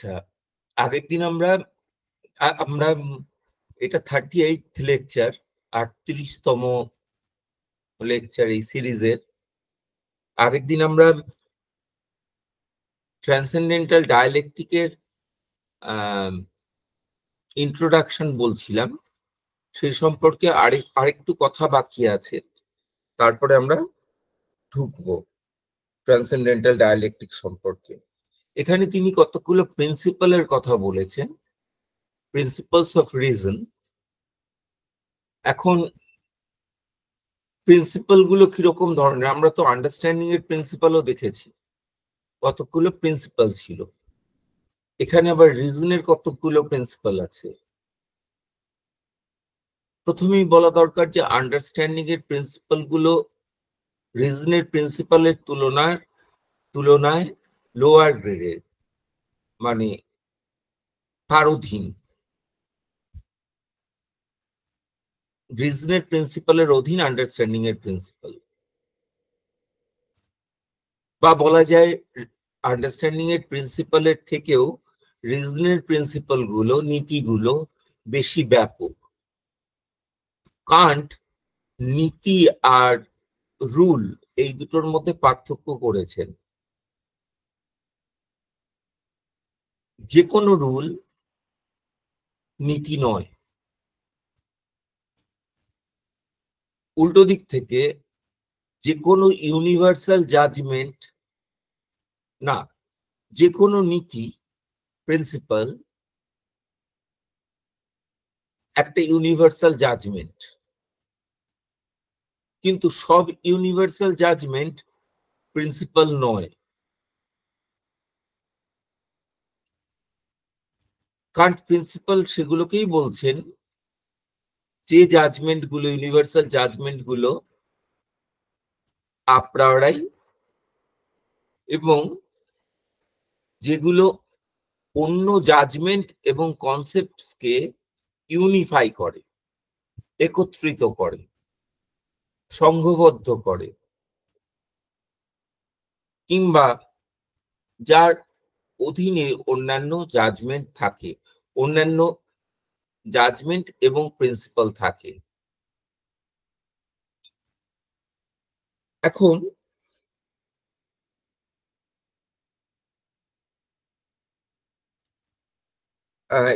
আচ্ছা, আগের দিন আমরা আমরা এটা 38th লেকচার, 38তম লেকচার এই সিরিজের। আগের দিন আমরা ট্রান্সেন্ডেন্টাল ডায়ালেকটিকের ইন্ট্রোডাকশন বলছিলাম, সেই সম্পর্কে আরেকটু কথা বাকি আছে, তারপরে আমরা ঢুকবো ট্রান্সেন্ডেন্টাল ডায়ালেকটিক সম্পর্কে। এখানে তিনি কতগুলো প্রিন্সিপালের কথা বলেছেন, প্রিন্সিপালস অফ রিজন। এখন প্রিন্সিপাল গুলো কিরকম ধরনের, আমরা তো আন্ডারস্ট্যান্ডিং এর প্রিন্সিপালও দেখেছি, কতগুলো প্রিন্সিপাল ছিল। এখানে আবার রিজনের কতগুলো প্রিন্সিপাল আছে। প্রথমেই বলা দরকার যে আন্ডারস্ট্যান্ডিং এর প্রিন্সিপাল গুলো রিজনের প্রিন্সিপালের তুলনায় লোয়ার গ্রেডের, মানে তার অধীন। রিজনের প্রিন্সিপালের অধীন আন্ডারস্ট্যান্ডিং এর প্রিন্সিপাল, বা বলা যায় আন্ডারস্ট্যান্ডিং এর প্রিন্সিপালের থেকেও রিজনের প্রিন্সিপাল গুলো, নীতিগুলো বেশি ব্যাপক। কান্ট নীতি আর রুল এই দুটোর মধ্যে পার্থক্য করেছেন। যে কোনো রুল নীতি নয়। উল্টো দিক থেকে যে কোনো ইউনিভার্সাল জাজমেন্ট না, যে কোনো নীতি প্রিন্সিপাল একটা ইউনিভার্সাল জাজমেন্ট, কিন্তু সব ইউনিভার্সাল জাজমেন্ট প্রিন্সিপাল নয়। কান্ট প্রিন্সিপাল সেগুলোকেই বলছেন যে জাজমেন্ট গুলো, ইউনিভার্সাল জাজমেন্ট গুলো আপ্রায়োরাই, এবং যেগুলো অন্য জাজমেন্ট এবং কনসেপ্টসকে ইউনিফাই করে, একত্রিত করে, সংঘবদ্ধ করে, কিংবা যার অধীনে অন্যান্য জাজমেন্ট থাকে, অন্যান্য জাজমেন্ট এবং প্রিন্সিপাল থাকে। এখন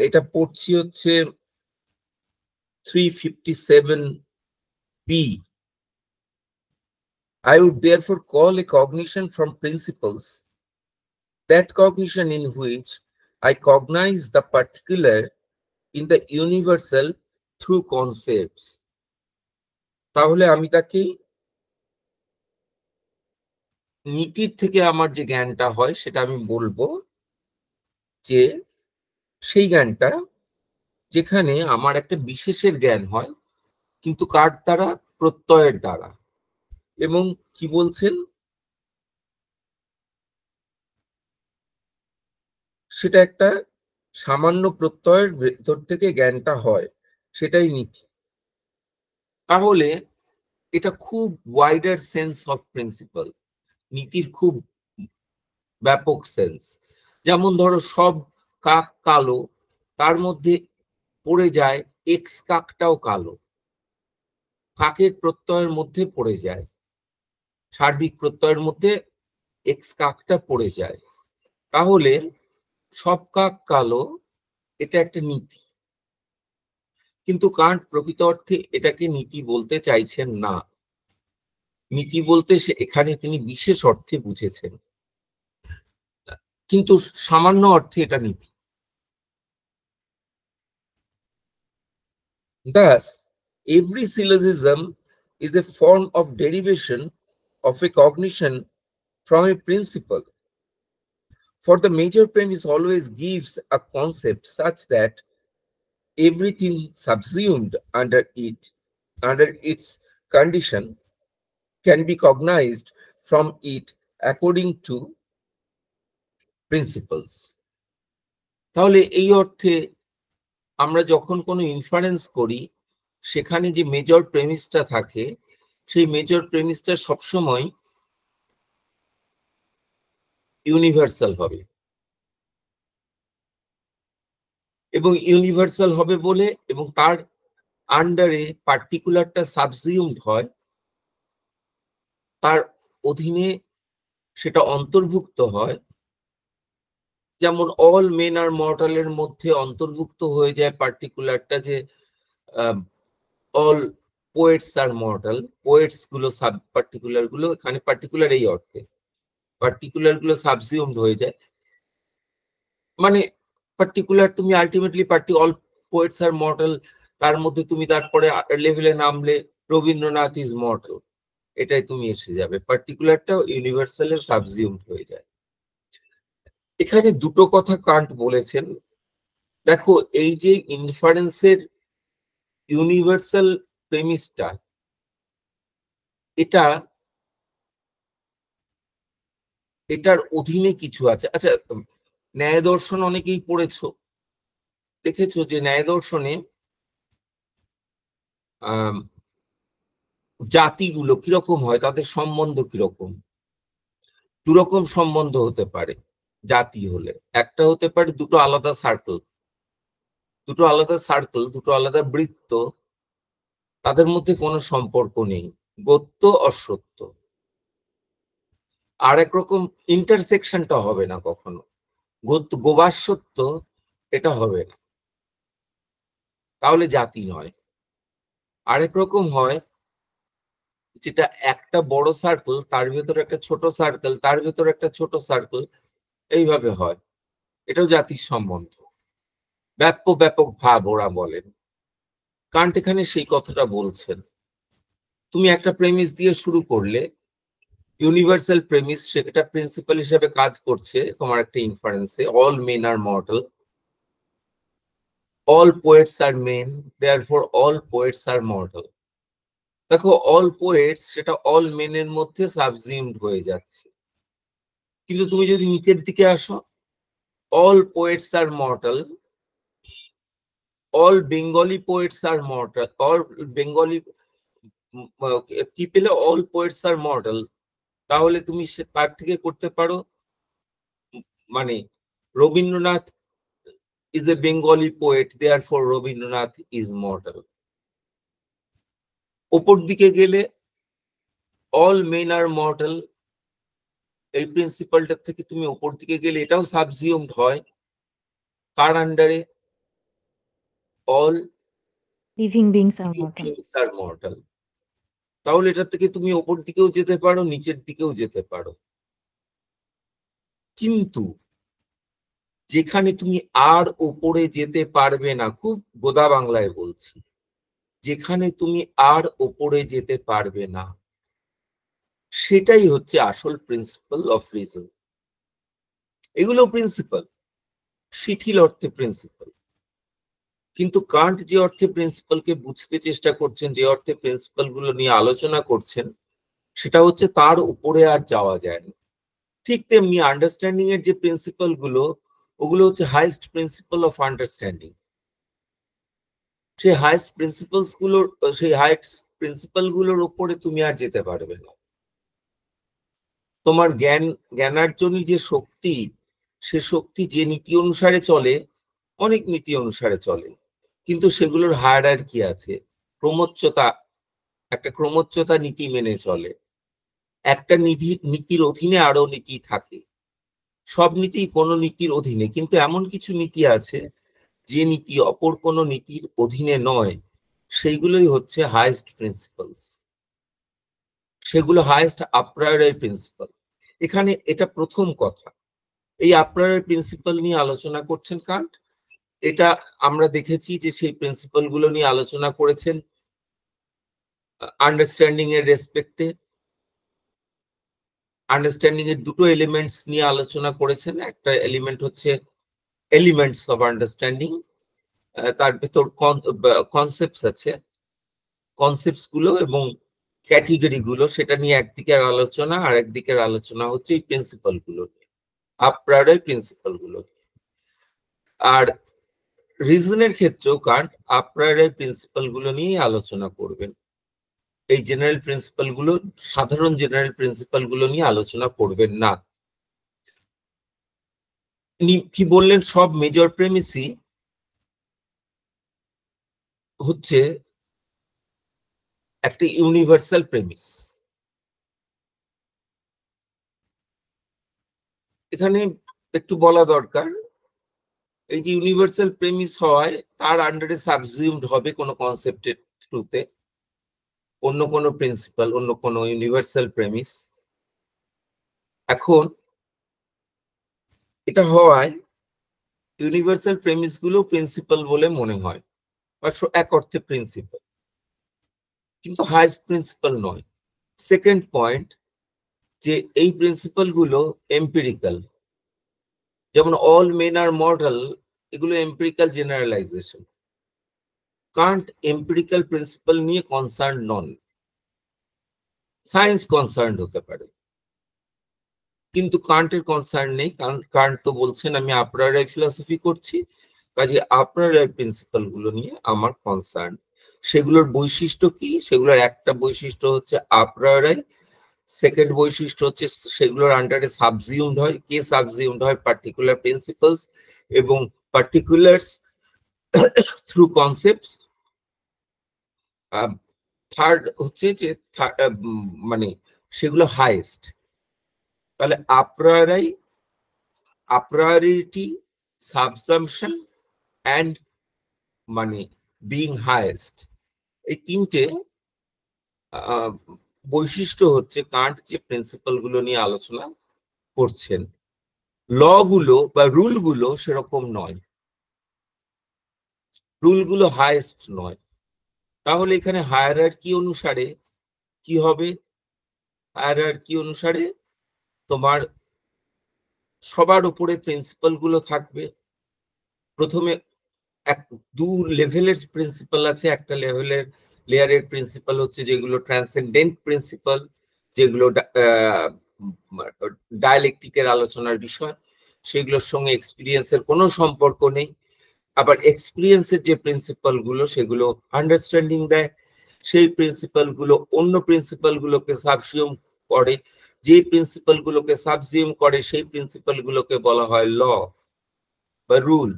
এটা পড়ছি হচ্ছে 357B. I would therefore call a cognition from principles that cognition in which I cognize the particular in the universal through concepts. তাহলে আমি তাকে নীতির থেকে আমার যে জ্ঞানটা হয় সেটা আমি বলবো যে সেই জ্ঞানটা যেখানে আমার একটা বিশেষের জ্ঞান হয়, কিন্তু কার দ্বারা? প্রত্যয়ের দ্বারা। এবং কি বলছেন, সেটা একটা সামান্য প্রত্যয়ের ভেতর থেকে জ্ঞানটা হয়, সেটাই নীতি। তাহলে এটা খুব ওয়াইডার সেন্স অফ প্রিন্সিপাল, নীতির খুব ব্যাপক সেন্স। যেমন ধরো সব কাক কালো, তার মধ্যে পড়ে যায় এক্স কাকটাও কালো, কাকের প্রত্যয়ের মধ্যে পড়ে যায়, সার্বিক প্রত্যয়ের মধ্যে এক্স কাকটা পড়ে যায়। তাহলে সব কাক কালো, এটা একটা নীতি। কিন্তু কান্ট প্রকৃত অর্থে এটাকে নীতি বলতে চাইছেন না। নীতি বলতে এখানে তিনি বিশেষ অর্থে বুঝেছেন, কিন্তু সামান্য অর্থে এটা নীতি। Thus, every syllogism is a form of derivation of a cognition from a principle. For the major premise always gives a concept such that everything subsumed under its condition can be cognized from it according to principles. তাহলে এই অর্থে আমরা যখন কোনো inference করি, সেখানে যে major প্রেমিসটা থাকে, সেই মেজর প্রেমিসটা সবসময় ইউনিভার্সাল হবে। এবং ইউনিভার্সাল হবে বলে এবং তার আন্ডারে পার্টিকুলারটা সাবজিউমড হয়, তার অধীনে সেটা অন্তর্ভুক্ত হয়। যেমন অল মেন আর মর্টালের মধ্যে অন্তর্ভুক্ত হয়ে যায় পার্টিকুলারটা যে all poets are mortal, poets গুলো সাব পার্টিকুলার গুলো, এখানে পার্টিকুলার এই অর্থে পার্টিকুলার গুলো সাবজিউমড হয়ে যায়, মানে পার্টিকুলার তুমি ultimately all poets are mortal, তার মধ্যে তুমি তারপরে লেভেলে নামলে রবীন্দ্রনাথ ইজ মর্টাল, এটাই তুমি এসে যাবে, পার্টিকুলারটা ইউনিভার্সালের সাবজিউমড হয়ে যায়। এখানে দুটো কথা কান্ট বলেছেন। দেখো, এই যে ইনফারেন্সের ইউনিভার্সাল প্রেমিসটা, এটার অধীনে কিছু আছে। আচ্ছা, ন্যায় দর্শন অনেকেই পড়েছো, দেখেছো যে ন্যায় দর্শনে জাতিগুলো কিরকম হয়, তাদের সম্বন্ধ কিরকম। দুরকম সম্বন্ধ হতে পারে জাতি হলে। একটা হতে পারে দুটো আলাদা সার্কেল, দুটো আলাদা বৃত্ত, তাদের মধ্যে কোনো সম্পর্ক নেই, গত্য অসত্য। আর এক রকম ইন্টারসেকশনটা হবে না কখনো, গোবাসত্য, এটা হবে না, তাহলে জাতি নয়। আরেক রকম হয় যেটা একটা বড় সার্কেল, তার ভেতরে একটা ছোট সার্কেল, তার ভেতরে একটা ছোট সার্কেল, এইভাবে হয়, এটাও জাতির সম্বন্ধ। ব্যাপক ভাব ওরা বলেন। কান্ট এখানে সেই কথাটা বলছেন। তুমি একটা প্রেমিস দিয়ে শুরু করলে, ইউনিভার্সাল প্রেমিস, সেটা প্রিন্সিপাল হিসেবে কাজ করছে তোমার একটা ইনফারেন্সে, all men are mortal, all poets are men, therefore all poets are mortal. দেখো, অল পোয়েটস সেটা অল মেনের মধ্যে সাবজিউমড হয়ে যাচ্ছে, কিন্তু তুমি যদি নিচের দিকে আসো, all poets are mortal, all Bengali poets are mortal, all Bengali কি পেলে, অল পোয়েটস আর মর্টাল, তাহলে তুমি তার থেকে করতে পারো, মানে Rabindranath is a Bengali poet, therefore Rabindranath is mortal. ওপর দিকে গেলে all men are mortal, এই প্রিন্সিপালটা থেকে তুমি ওপর দিকে গেলে এটাও সাবজিউমড হয় কার আন্ডারে, all living beings are mortal. beings are mortal। তাহলে এটা থেকে তুমি ওপর দিকেও যেতে পারো, নিচের দিকেও যেতে পারো। কিন্তু যেখানে তুমি আর ওপরে যেতে পারবে না, খুব গোদা বাংলায় বলছি, যেখানে তুমি আর ওপরে যেতে পারবে না, সেটাই হচ্ছে আসল প্রিন্সিপাল অফ রিজন। এগুলো প্রিন্সিপাল, শিথিল অর্থে প্রিন্সিপাল, কিন্তু কান্ট যে অর্থে প্রিন্সিপালকে বুঝতে চেষ্টা করছেন, যে অর্থে প্রিন্সিপাল গুলো নিয়ে আলোচনা করছেন, সেটা হচ্ছে তার উপরে আর যাওয়া যায় না। ঠিক তেমনি আন্ডারস্ট্যান্ডিং এর যে প্রিন্সিপাল গুলো, ওগুলো হচ্ছে হাইস্ট প্রিন্সিপাল অফ আন্ডারস্ট্যান্ডিং। সেই হাইস্ট প্রিন্সিপাল গুলোর উপরে তুমি আর যেতে পারবে না। তোমার জ্ঞানার্জনের যে শক্তি, সে শক্তি যে নীতি অনুসারে চলে, অনেক নীতি অনুসারে চলে, কিন্তু সেগুলোর হায়ারার্কি আছে, ক্রমোচ্চতা, একটা ক্রমোচ্চতা নীতি মেনে চলে। একটা নীতির অধীনে আরো নীতি থাকে, সব নীতি কোনো নীতির অধীনে, কিন্তু এমন কিছু নীতি আছে যে নীতি অপর কোনো নীতির অধীনে নয়, সেইগুলোই হচ্ছে হাইয়েস্ট প্রিন্সিপালস, সেগুলো হাইয়েস্ট আপ্রায়োরের প্রিন্সিপাল। এখানে এটা প্রথম কথা, এই আপ্রায়োরের প্রিন্সিপাল নিয়ে আলোচনা করছেন কান্ট। এটা আমরা দেখেছি যে সেই প্রিন্সিপাল গুলো নিয়ে আলোচনা করেছেন আন্ডারস্ট্যান্ডিং এর রেসপেক্টে। আন্ডারস্ট্যান্ডিং এর দুটো এলিমেন্টস নিয়ে আলোচনা করেছেন, একটা এলিমেন্ট হচ্ছে এলিমেন্টস অফ আন্ডারস্ট্যান্ডিং, তার ভেতর কনসেপ্টস আছে, কনসেপ্টস গুলো এবং ক্যাটেগরি গুলো, সেটা নিয়ে একদিকের আলোচনা, আর একদিকের আলোচনা হচ্ছে এই প্রিন্সিপাল গুলো, আপ্রায়োরের প্রিন্সিপাল গুলো। আর রিজনের ক্ষেত্রেও কান্ট আপ্রায়োরের প্রিন্সিপাল গুলো নিয়ে আলোচনা করবেন, এই জেনারেল প্রিন্সিপাল গুলো, সাধারণ জেনারেল প্রিন্সিপাল গুলো নিয়ে আলোচনা করবেন না। কি বললেন, সব মেজর প্রেমিসই হচ্ছে একটা ইউনিভার্সাল প্রেমিস। এখানে একটু বলা দরকার, এই যে ইউনিভার্সাল প্রেমিস হয় তার আন্ডারে সাবজিউমড হবে কোনো কনসেপ্টের থ্রুতে অন্য কোনো প্রিন্সিপাল, অন্য কোনো ইউনিভার্সাল প্রেমিস। এখন এটা হওয়ায় ইউনিভার্সাল প্রেমিস গুলো প্রিন্সিপাল বলে মনে হয়, বা এক অর্থে প্রিন্সিপাল, কিন্তু হাইস্ট প্রিন্সিপাল নয়। সেকেন্ড পয়েন্ট, যে এই প্রিন্সিপাল গুলো এম্পিরিক্যাল, যেমন অল মেন আর মর্টাল, এগুলো empirical generalisation. Kant empirical principle নিয়ে কনসার্ন নন, সায়েন্স কনসার্ন হতে পারে, কিন্তু কান্টের কনসার্ন নেই। কারণ কান্ট তো বলছেন আমি আপনারাই ফিলসফি করছি, কাজে আপনারাই প্রিন্সিপাল গুলো নিয়ে আমার কনসার্ন। সেগুলোর বৈশিষ্ট্য কি? সেগুলোর একটা বৈশিষ্ট্য হচ্ছে আপনারাই, সেকেন্ড বৈশিষ্ট্য হচ্ছে সেগুলোর আন্ডারে সাবজিউমড হয়। কে সাবজিউমড হয়? পার্টিকুলার প্রিন্সিপালস এবং পার্টিকুলারস থ্রু কনসেপ্টস। থার্ড হচ্ছে যে মানে সেগুলো হাইয়েস্ট। তাহলে আপ্রায়োরাই, আপ্রায়োরিটি, সাবসাম্পশন অ্যান্ড মানে বিং হাইয়েস্ট, এই তিনটে বৈশিষ্ট্য হচ্ছে কান্ট যে প্রিন্সিপাল গুলো নিয়ে আলোচনা করছেন। ল গুলো বা রুল গুলো সেরকম নয়, রুল গুলো হাইয়েস্ট নয়। তাহলে এখানে হায়ারার্কি অনুসারে কি হবে? হায়ারার্কি অনুসারে তোমার সবার উপরে প্রিন্সিপাল গুলো থাকবে। প্রথমে দু লেভেলের প্রিন্সিপাল আছে। একটা লেয়ারের প্রিন্সিপাল হচ্ছে যেগুলো ট্রান্সেন্ডেন্ট প্রিন্সিপাল, যেগুলো ডায়ালেকটিকের আলোচনার বিষয়, সেগুলোর সঙ্গে এক্সপিরিয়েন্সের কোনো সম্পর্ক নেই। আবার এক্সপিরিয়েন্সের যে প্রিন্সিপাল গুলো সেগুলো আন্ডারস্ট্যান্ডিং দেয়, সেই প্রিন্সিপাল গুলো অন্য প্রিন্সিপাল গুলোকে সাবসিউম করে। যে প্রিন্সিপাল গুলোকে সাবসিউম করে সেই প্রিন্সিপাল গুলোকে বলা হয় ল বা রুল।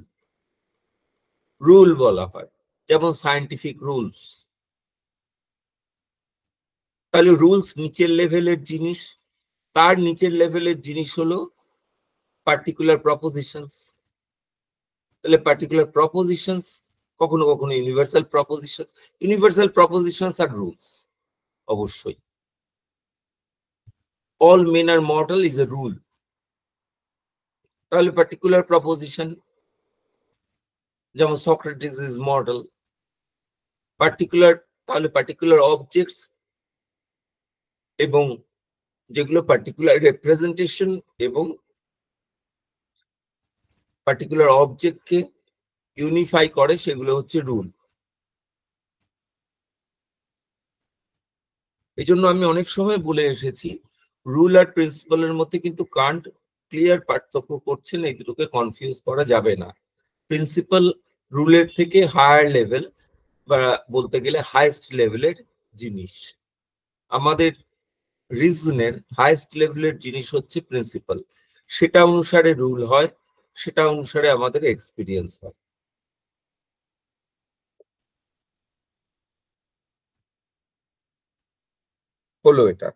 রুল বলা হয়, যেমন সায়েন্টিফিক রুলস। তাহলে রুলস নিচের লেভেলের জিনিস, তার নিচের লেভেলের জিনিস হলো পার্টিকুলার প্রপোজিশনস। তাহলে পার্টিকুলার প্রপোজিশনস কখনো কখনো ইউনিভার্সাল প্রপোজিশনস, ইউনিভার্সাল প্রপোজিশনস আর রুলস অবশ্যই। All men are mortal is a rule. তাহলে পার্টিকুলার প্রপোজিশন, যেমন সক্রেটিস ইজ মর্টাল। পার্টিকুলার, তাহলে পার্টিকুলার অবজেক্টস এবং যেগুলো পার্টিকুলার রিপ্রেজেন্টেশন এবং পার্টিকুলার অবজেক্টকে ইউনিফাই করে, সেগুলো হচ্ছে রুল। এই জন্য আমি অনেক সময় বলে এসেছি, রুল আর প্রিন্সিপালের মধ্যে কিন্তু কান্ট ক্লিয়ার পার্থক্য করছেন, এই দুটোকে কনফিউজ করা যাবে না। প্রিন্সিপাল রুলের থেকে হায়ার লেভেল বা বলতে গেলে হাইয়েস্ট লেভেলের জিনিস। আমাদের রিজনের হাইয়েস্ট লেভেলের জিনিস হচ্ছে প্রিন্সিপাল, সেটা অনুসারে রুল হয়, সেটা অনুসারে আমাদের এক্সপিরিয়েন্স হয়। হলো এটা।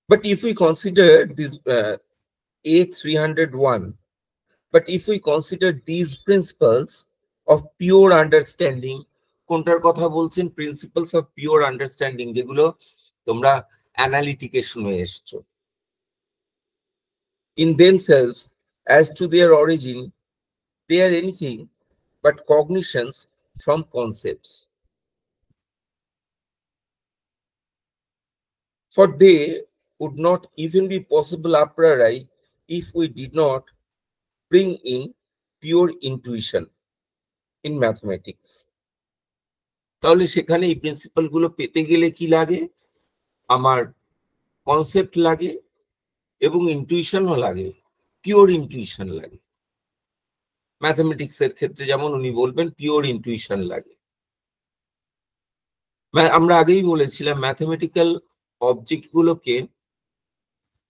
But if we consider this A301, but if we consider these principles of pure understanding, কোনটার কথা বলছেন? প্রিন্সিপালস অফ পিওর আন্ডারস্ট্যান্ডিং, যেগুলো তোমরা অ্যানালিটিকে শুনে এসছো। In themselves, as to their origin, they are anything but cognitions from concepts. For they would not even be possible a priori if we did not bring in pure intuition in mathematics. তাহলে সেখানে এই principle গুলো পেতে গেলে কি লাগে? আমার concept লাগে এবং ইনটুইশনও লাগে, পিওর ইনটুইশন লাগে। ম্যাথমেটিক্স এর ক্ষেত্রে যেমন উনি বলবেন পিওর ইনটুইশন লাগে। আমরা আগেই বলেছিলাম ম্যাথমেটিক্যাল অবজেক্ট গুলোকে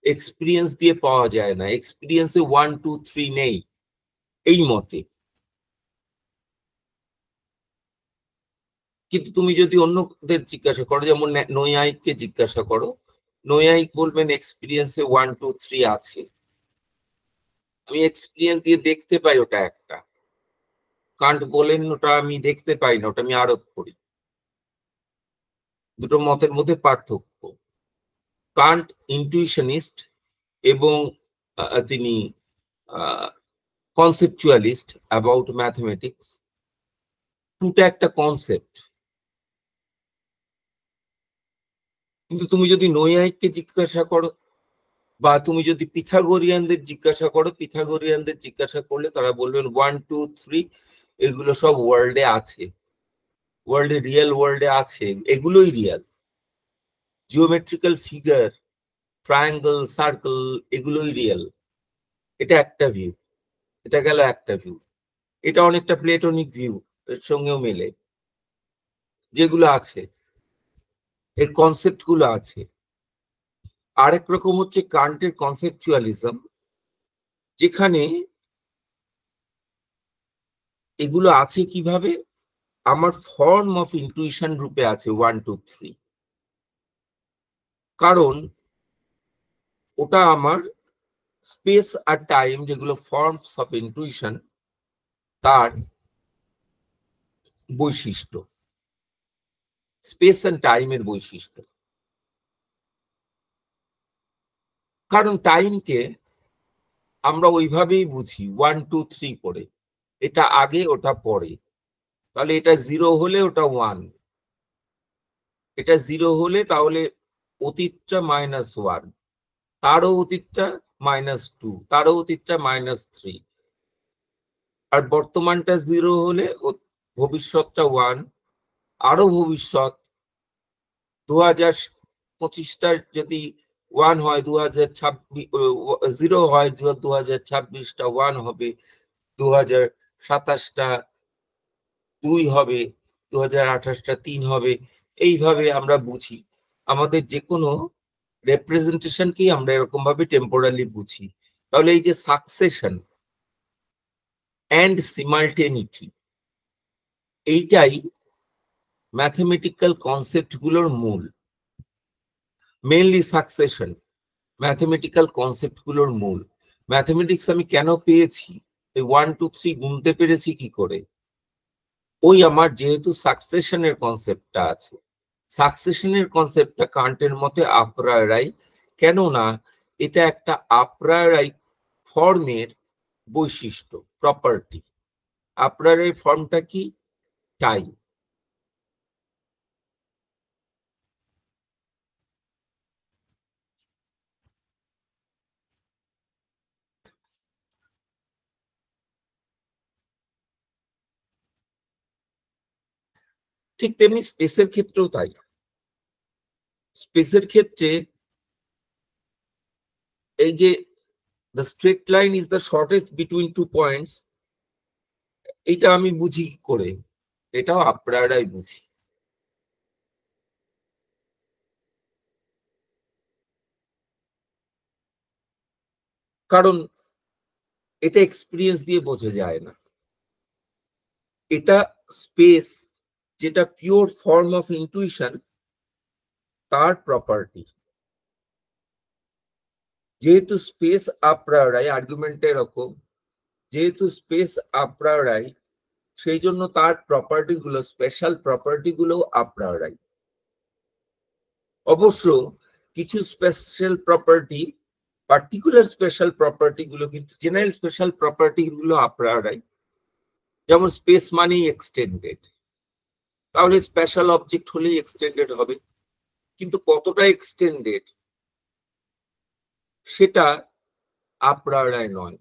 এক্সপিরিয়েন্স দিয়ে পাওয়া যায় না, এক্সপিরিয়েন্সে 1 2 3 নেই এই মতে। কিন্তু তুমি যদি অন্যদের জিজ্ঞাসা করো, যেমন নৈয়ায়িককে জিজ্ঞাসা করো, নৈয়ায়িক বলবেন এক্সপিরিয়েন্সে 1 2 3 আছে। আমি এক্সপিরিয়েন্স দিয়ে দেখতে পাই ওটা একটা। কান্ট বলেন ওটা আমি দেখতে পাই না, ওটা আমি আরোপ করি। দুটো মতের মধ্যে পার্থক্য। কান্ট ইনটুইশনিস্ট এবং তিনি কনসেপচুয়ালিস্ট অ্যাবাউট ম্যাথমেটিক্স। দুটা একটা কনসেপ্ট। কিন্তু তুমি যদি নৈয়ায়িককে জিজ্ঞাসা করো বা তুমি যদি পিথাগোরিয়ানদের জিজ্ঞাসা করো, পিথাগোরিয়ানদের জিজ্ঞাসা করলে তারা বলবেন 1 2 3 এগুলো সব ওয়ার্ল্ডে আছে, ওয়ার্ল্ডে রিয়েল ওয়ার্ল্ডে আছে, এগুলোই real. Geometrical figure, triangle, circle, এগুলোই রিয়েল। এটা একটা ভিউ, এটা গেল একটা ভিউ। এটা অনেকটা প্লেটোনিক ভিউ এর সঙ্গেও মেলে, যেগুলো আছে, এর কনসেপ্ট গুলো আছে। আরেক রকম হচ্ছে কান্টের কনসেপচুয়ালিজম, যেখানে এগুলো আছে কিভাবে, আমার ফর্ম অফ ইন্টুইশন রূপে আছে 1 2 3। কারণ ওটা আমার স্পেস আর টাইম, যেগুলো ফর্মস অফ ইন্টুইশন, তার বৈশিষ্ট্য, স্পেস এন্ড টাইমের বৈশিষ্ট্য। কারণ টাইমকে আমরা ওইভাবেই বুঝি 1 2 3 করে, এটা আগে ওটা পরে। তাহলে এটা 0 হলে ওটা 1, এটা 0 হলে তাহলে অতীতটা -1, তারও অতীতটা -2, তারও অতীতটা -3, আর বর্তমানটা 0 হলে ভবিষ্যৎটা 1, আরো ভবিষ্যৎ 2025টার যদি 1 হয়, 2026 0 হয়, 2026টা 1 হবে, 2027টা 2 হবে, 2028টা 3 হবে। এইভাবে আমরা বুঝি, আমাদের যে কোনো রেপ্রেজেন্টেশনকেই আমরা এরকম ভাবে টেম্পোরালি বুঝি। তাহলে এই যে সাকসেশন অ্যান্ড সিমালটেনিটি, এইটাই ম্যাথমেটিক্যাল কনসেপ্ট গুলোর মূল। মেইনলি সাকসেশন ম্যাথমেটিক্যাল কনসেপ্ট গুলোর মূল। ম্যাথমেটিক্স আমি কেন পেয়েছি, এই 1 2 3 গুনতে পেরেছি কি করে, ওই আমার যেহেতু সাকসেশনের কনসেপ্টটা আছে। সাকসেশনের কনসেপ্টটা কান্টের মতে আপ্রায়রাই, কেননা এটা একটা আপ্রায়রাই ফর্মের বৈশিষ্ট্য, প্রপার্টি। আপ্রায়রাই ফর্মটা কি, টাইম। ঠিক তেমনি স্পেসের ক্ষেত্রেও তাই। স্পেসের ক্ষেত্রে এই যে the straight line is the shortest between 2 points, এটা আমি বুঝি কি করে, এটাও আপ্রায়রাই বুঝি। কারণ এটা এক্সপিরিয়েন্স দিয়ে বোঝা যায় না। এটা স্পেস, যেটা পিওর ফর্ম অফ ইন্টুইশন, তার প্রপার্টি। যেহেতু স্পেস আপ্রায়রাই, আর্গুমেন্টটা এরকম, যেহেতু স্পেস আপ্রায়রাই, সেই জন্য তার প্রপার্টি গুলো, স্পেশাল প্রপার্টি গুলো আপ্রায়রাই। অবশ্য কিছু special property, particular special property গুলো, কিন্তু জেনারেল স্পেশাল প্রপার্টি গুলো আপ্রায়রাই। যেমন স্পেস মানেই এক্সটেন্ডেড, তাহলে স্পেশাল অবজেক্ট হলেই এক্সটেন্ডেড হবে। কিন্তু কতটা এক্সটেন্ডেড সেটা আপ্রায়রাই নয়।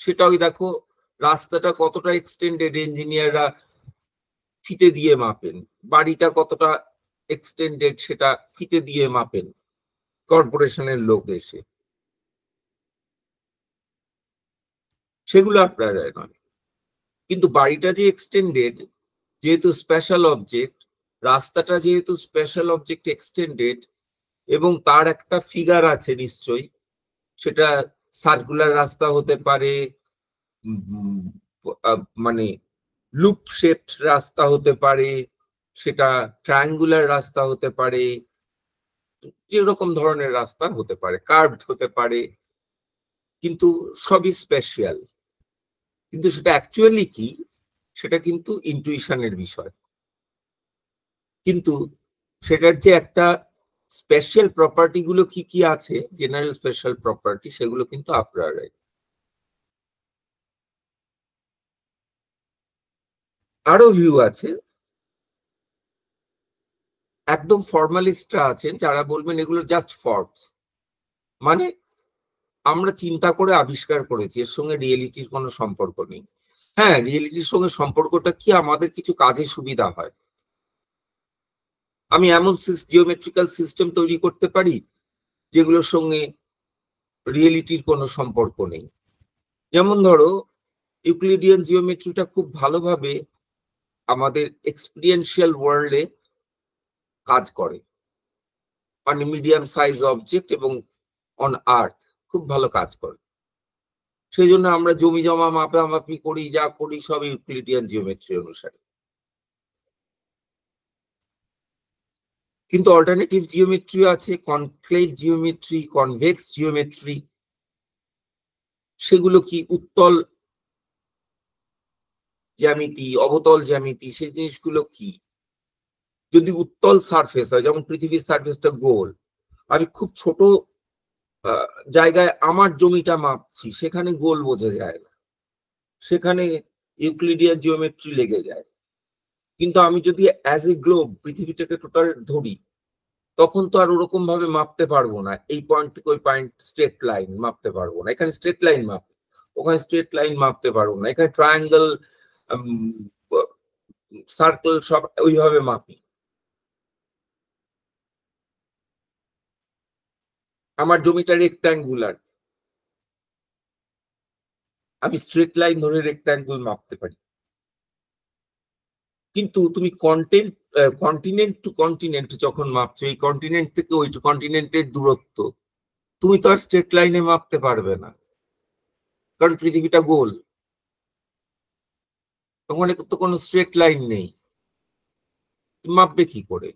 সেটা ওই দেখো, রাস্তাটা কতটা এক্সটেন্ডেড ইঞ্জিনিয়াররা ফিতে দিয়ে মাপেন, বাড়িটা কতটা এক্সটেন্ডেড সেটা ফিতে দিয়ে মাপেন কর্পোরেশনের লোক এসে, সেগুলো আপ্রায়রাই নয়। কিন্তু বাড়িটা যে এক্সটেন্ডেড, যেহেতু স্পেশাল অবজেক্ট, রাস্তাটা যেহেতু স্পেশাল অবজেক্ট এক্সটেন্ডেড, এবং তার একটা ফিগার আছে নিশ্চয়ই, সেটা সার্কুলার রাস্তা হতে পারে, মানে লুপ শেপড রাস্তা হতে পারে, সেটা ট্রায়াঙ্গুলার রাস্তা হতে পারে, যেরকম ধরনের রাস্তা হতে পারে, কার্ভড হতে পারে, কিন্তু সবই স্পেশাল। কিন্তু সেটা অ্যাকচুয়ালি কি, সেটা কিন্তু ইনটুইশনের বিষয়। কিন্তু সেটার যে একটা স্পেশাল প্রপার্টি গুলো কি কি আছে, জেনারেল স্পেশাল প্রপার্টি, সেগুলো কিন্তু আপনারাই। আরো ভিউ আছে, একদম ফর্মালিস্টরা আছেন যারা বলবেন এগুলো জাস্ট ফর্মস, মানে আমরা চিন্তা করে আবিষ্কার করেছি, এর সঙ্গে রিয়েলিটির কোনো সম্পর্ক নেই। হ্যাঁ, রিয়েলিটির সঙ্গে সম্পর্কটা কি, আমাদের কিছু কাজে সুবিধা হয়। আমি এমন জিওমেট্রিক্যাল সিস্টেম তৈরি করতে পারি যেগুলোর সঙ্গে রিয়েলিটির কোনো সম্পর্ক নেই। যেমন ধরো, ইউক্লিডিয়ান জিওমেট্রিটা খুব ভালোভাবে আমাদের এক্সপিরিয়েন্সিয়াল ওয়ার্ল্ডে কাজ করে, মানে মিডিয়াম সাইজ অবজেক্ট এবং অন আর্থ খুব ভালো কাজ করে। সেই জন্য আমরা জমি জমা মাপামাপি করি, যা করি সব ইউক্লিডিয়ান জিওমেট্রি অনুসারে। কিন্তু অল্টারনেটিভ জিওমেট্রি আছে, কনকেভ জিওমেট্রি, কনভেক্স জিওমেট্রি। সেগুলো কি, উত্তল জ্যামিতি, অবতল জ্যামিতি, সেই জিনিসগুলো কি? যদি উত্তল সারফেস হয়, যেমন পৃথিবীর সারফেসটা গোল, আমি খুব ছোট জায়গায় আমার জমিটা মাপছি, সেখানে গোল বোঝা যায় না, সেখানে ইউক্লিডিয়ান জিওমেট্রি লেগে যায়। কিন্তু আমি যদি অ্যাজ এ গ্লোব পৃথিবীটাকে টোটাল ধরি, তখন তো আর ওরকম ভাবে মাপতে পারবো না, এই পয়েন্ট থেকে ওই পয়েন্ট স্ট্রেট লাইন মাপতে পারবো না, এখানে স্ট্রেট লাইন মাপ, ওখানে স্ট্রেট লাইন মাপতে পারবো না, এখানে ট্রায়াঙ্গেল, সার্কেল সব ওইভাবে মাপি। আমার জমিটা রেক্ট্যাঙ্গুলার, আমি স্ট্রেট লাইন ধরে রেক্ট্যাঙ্গেল মাপতে পারি। কিন্তু তুমি কন্টিনেন্ট টু কন্টিনেন্ট যখন মাপছো, এই কন্টিনেন্ট থেকে ওই কন্টিনেন্টের দূরত্ব তুমি তো আর স্ট্রেট লাইনে মাপতে পারবে না, কারণ পৃথিবীটা গোল, ওখানে তো কোনো স্ট্রেট লাইন নেই, মাপবে কি করে?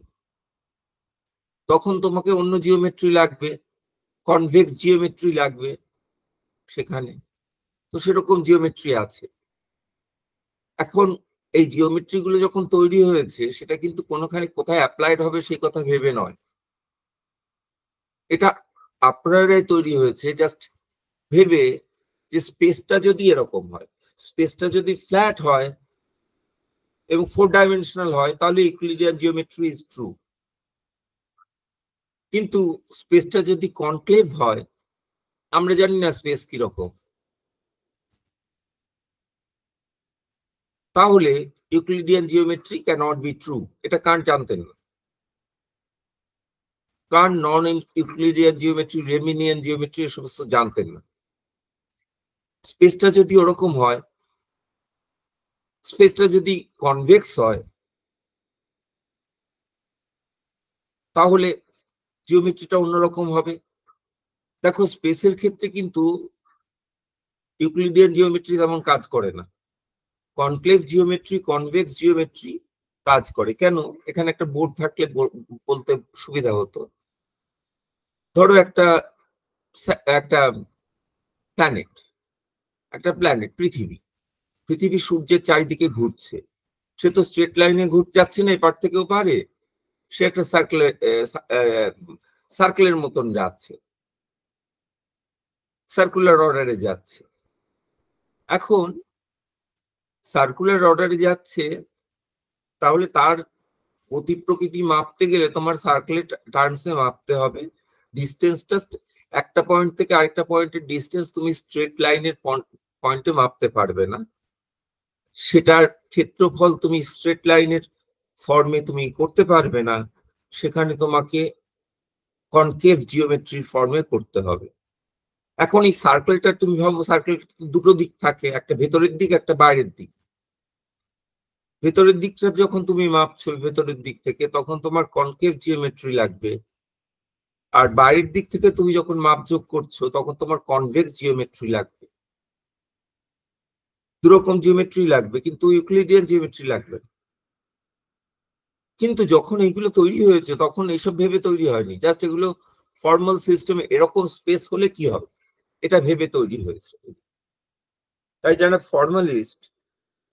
তখন তোমাকে অন্য জিওমেট্রি লাগবে, কনভেক্স জিওমেট্রি লাগবে সেখানে। তো সেরকম জিওমেট্রি আছে। এখন এই জিওমেট্রি গুলো যখন তৈরি হয়েছে, সেটা কিন্তু কোনোখানে কোথায় অ্যাপ্লাইড হবে সেই কথা ভেবে নয়, এটা আপনারাই তৈরি হয়েছে জাস্ট ভেবে যে স্পেসটা যদি এরকম হয়, স্পেসটা যদি ফ্ল্যাট হয় এবং 4 ডাইমেনশনাল হয়, তাহলে ইউক্লিডিয়ান জিওমেট্রি ইজ ট্রু। কিন্তু স্পেসটা যদি কনকেভ হয়, আমরা জানি না স্পেস কিরকম, তাহলে Euclidean geometry cannot be true. এটা কান্ট জানতেন না, Kant non Euclidean geometry, Riemannian geometry এ সমস্ত জানতেন না। স্পেসটা যদি ওরকম হয়, স্পেসটা যদি কনভেক্স হয়, তাহলে জিওমেট্রিটা অন্যরকম হবে। দেখো, স্পেসের ক্ষেত্রে কিন্তু ইউক্লিডিয়ান জিওমেট্রি তেমন কাজ করে না, কনকেভ জিওমেট্রি, কনভেক্স জিওমেট্রি কাজ করে। কেন? এখানে একটা বোর্ড থাকলে বলতে সুবিধা হতো। ধরো একটা একটা প্ল্যানেট, পৃথিবী, পৃথিবী সূর্যের চারিদিকে ঘুরছে, সে তো স্ট্রেট লাইনে ঘুরতে যাচ্ছে না এপার থেকেও পারে, সে একটা সার্কেলের মতন যাচ্ছে, সার্কুলার অর্ডারে যাচ্ছে। এখন সার্কুলার অর্ডারে যাচ্ছে, তাহলে তার গতি প্রকৃতি মাপতে গেলে তোমার সার্কেলের টার্মসে মাপতে হবে। ডিস্টেন্সটা, একটা পয়েন্ট থেকে আরেকটা পয়েন্টের ডিস্টেন্স তুমি স্ট্রেট লাইনের পয়েন্টে মাপতে পারবে না, সেটার ক্ষেত্রফল তুমি স্ট্রেট লাইনের ফর্মে তুমি করতে পারবে না, সেখানে তোমাকে কনকেভ জিওমেট্রির ফর্মে করতে হবে। এখন এই সার্কেলটা তুমি ভাবো, সার্কেল দুটো দিক থাকে, একটা ভেতরের দিক, একটা বাইরের দিক। ভেতরের দিকটা যখন তুমি মাপছো ভেতরের দিক থেকে, তখন তোমার কনকেভ জিওমেট্রি লাগবে, আর বাইরের দিক থেকে তুমি যখন মাপযোগ করছো তখন তোমার কনভেক্স জিওমেট্রি লাগবে, দুরকম জিওমেট্রি লাগবে, কিন্তু ইউক্লিডিয়ান জিওমেট্রি লাগবে। কিন্তু যখন এইগুলো তৈরি হয়েছে তখন এইসব ভেবে তৈরি হয়নি, জাস্ট এগুলো ফর্মাল সিস্টেমে এরকম স্পেস হলে কি হবে এটা ভেবে তৈরি হয়েছে। তাই যারা ফর্মালিস্ট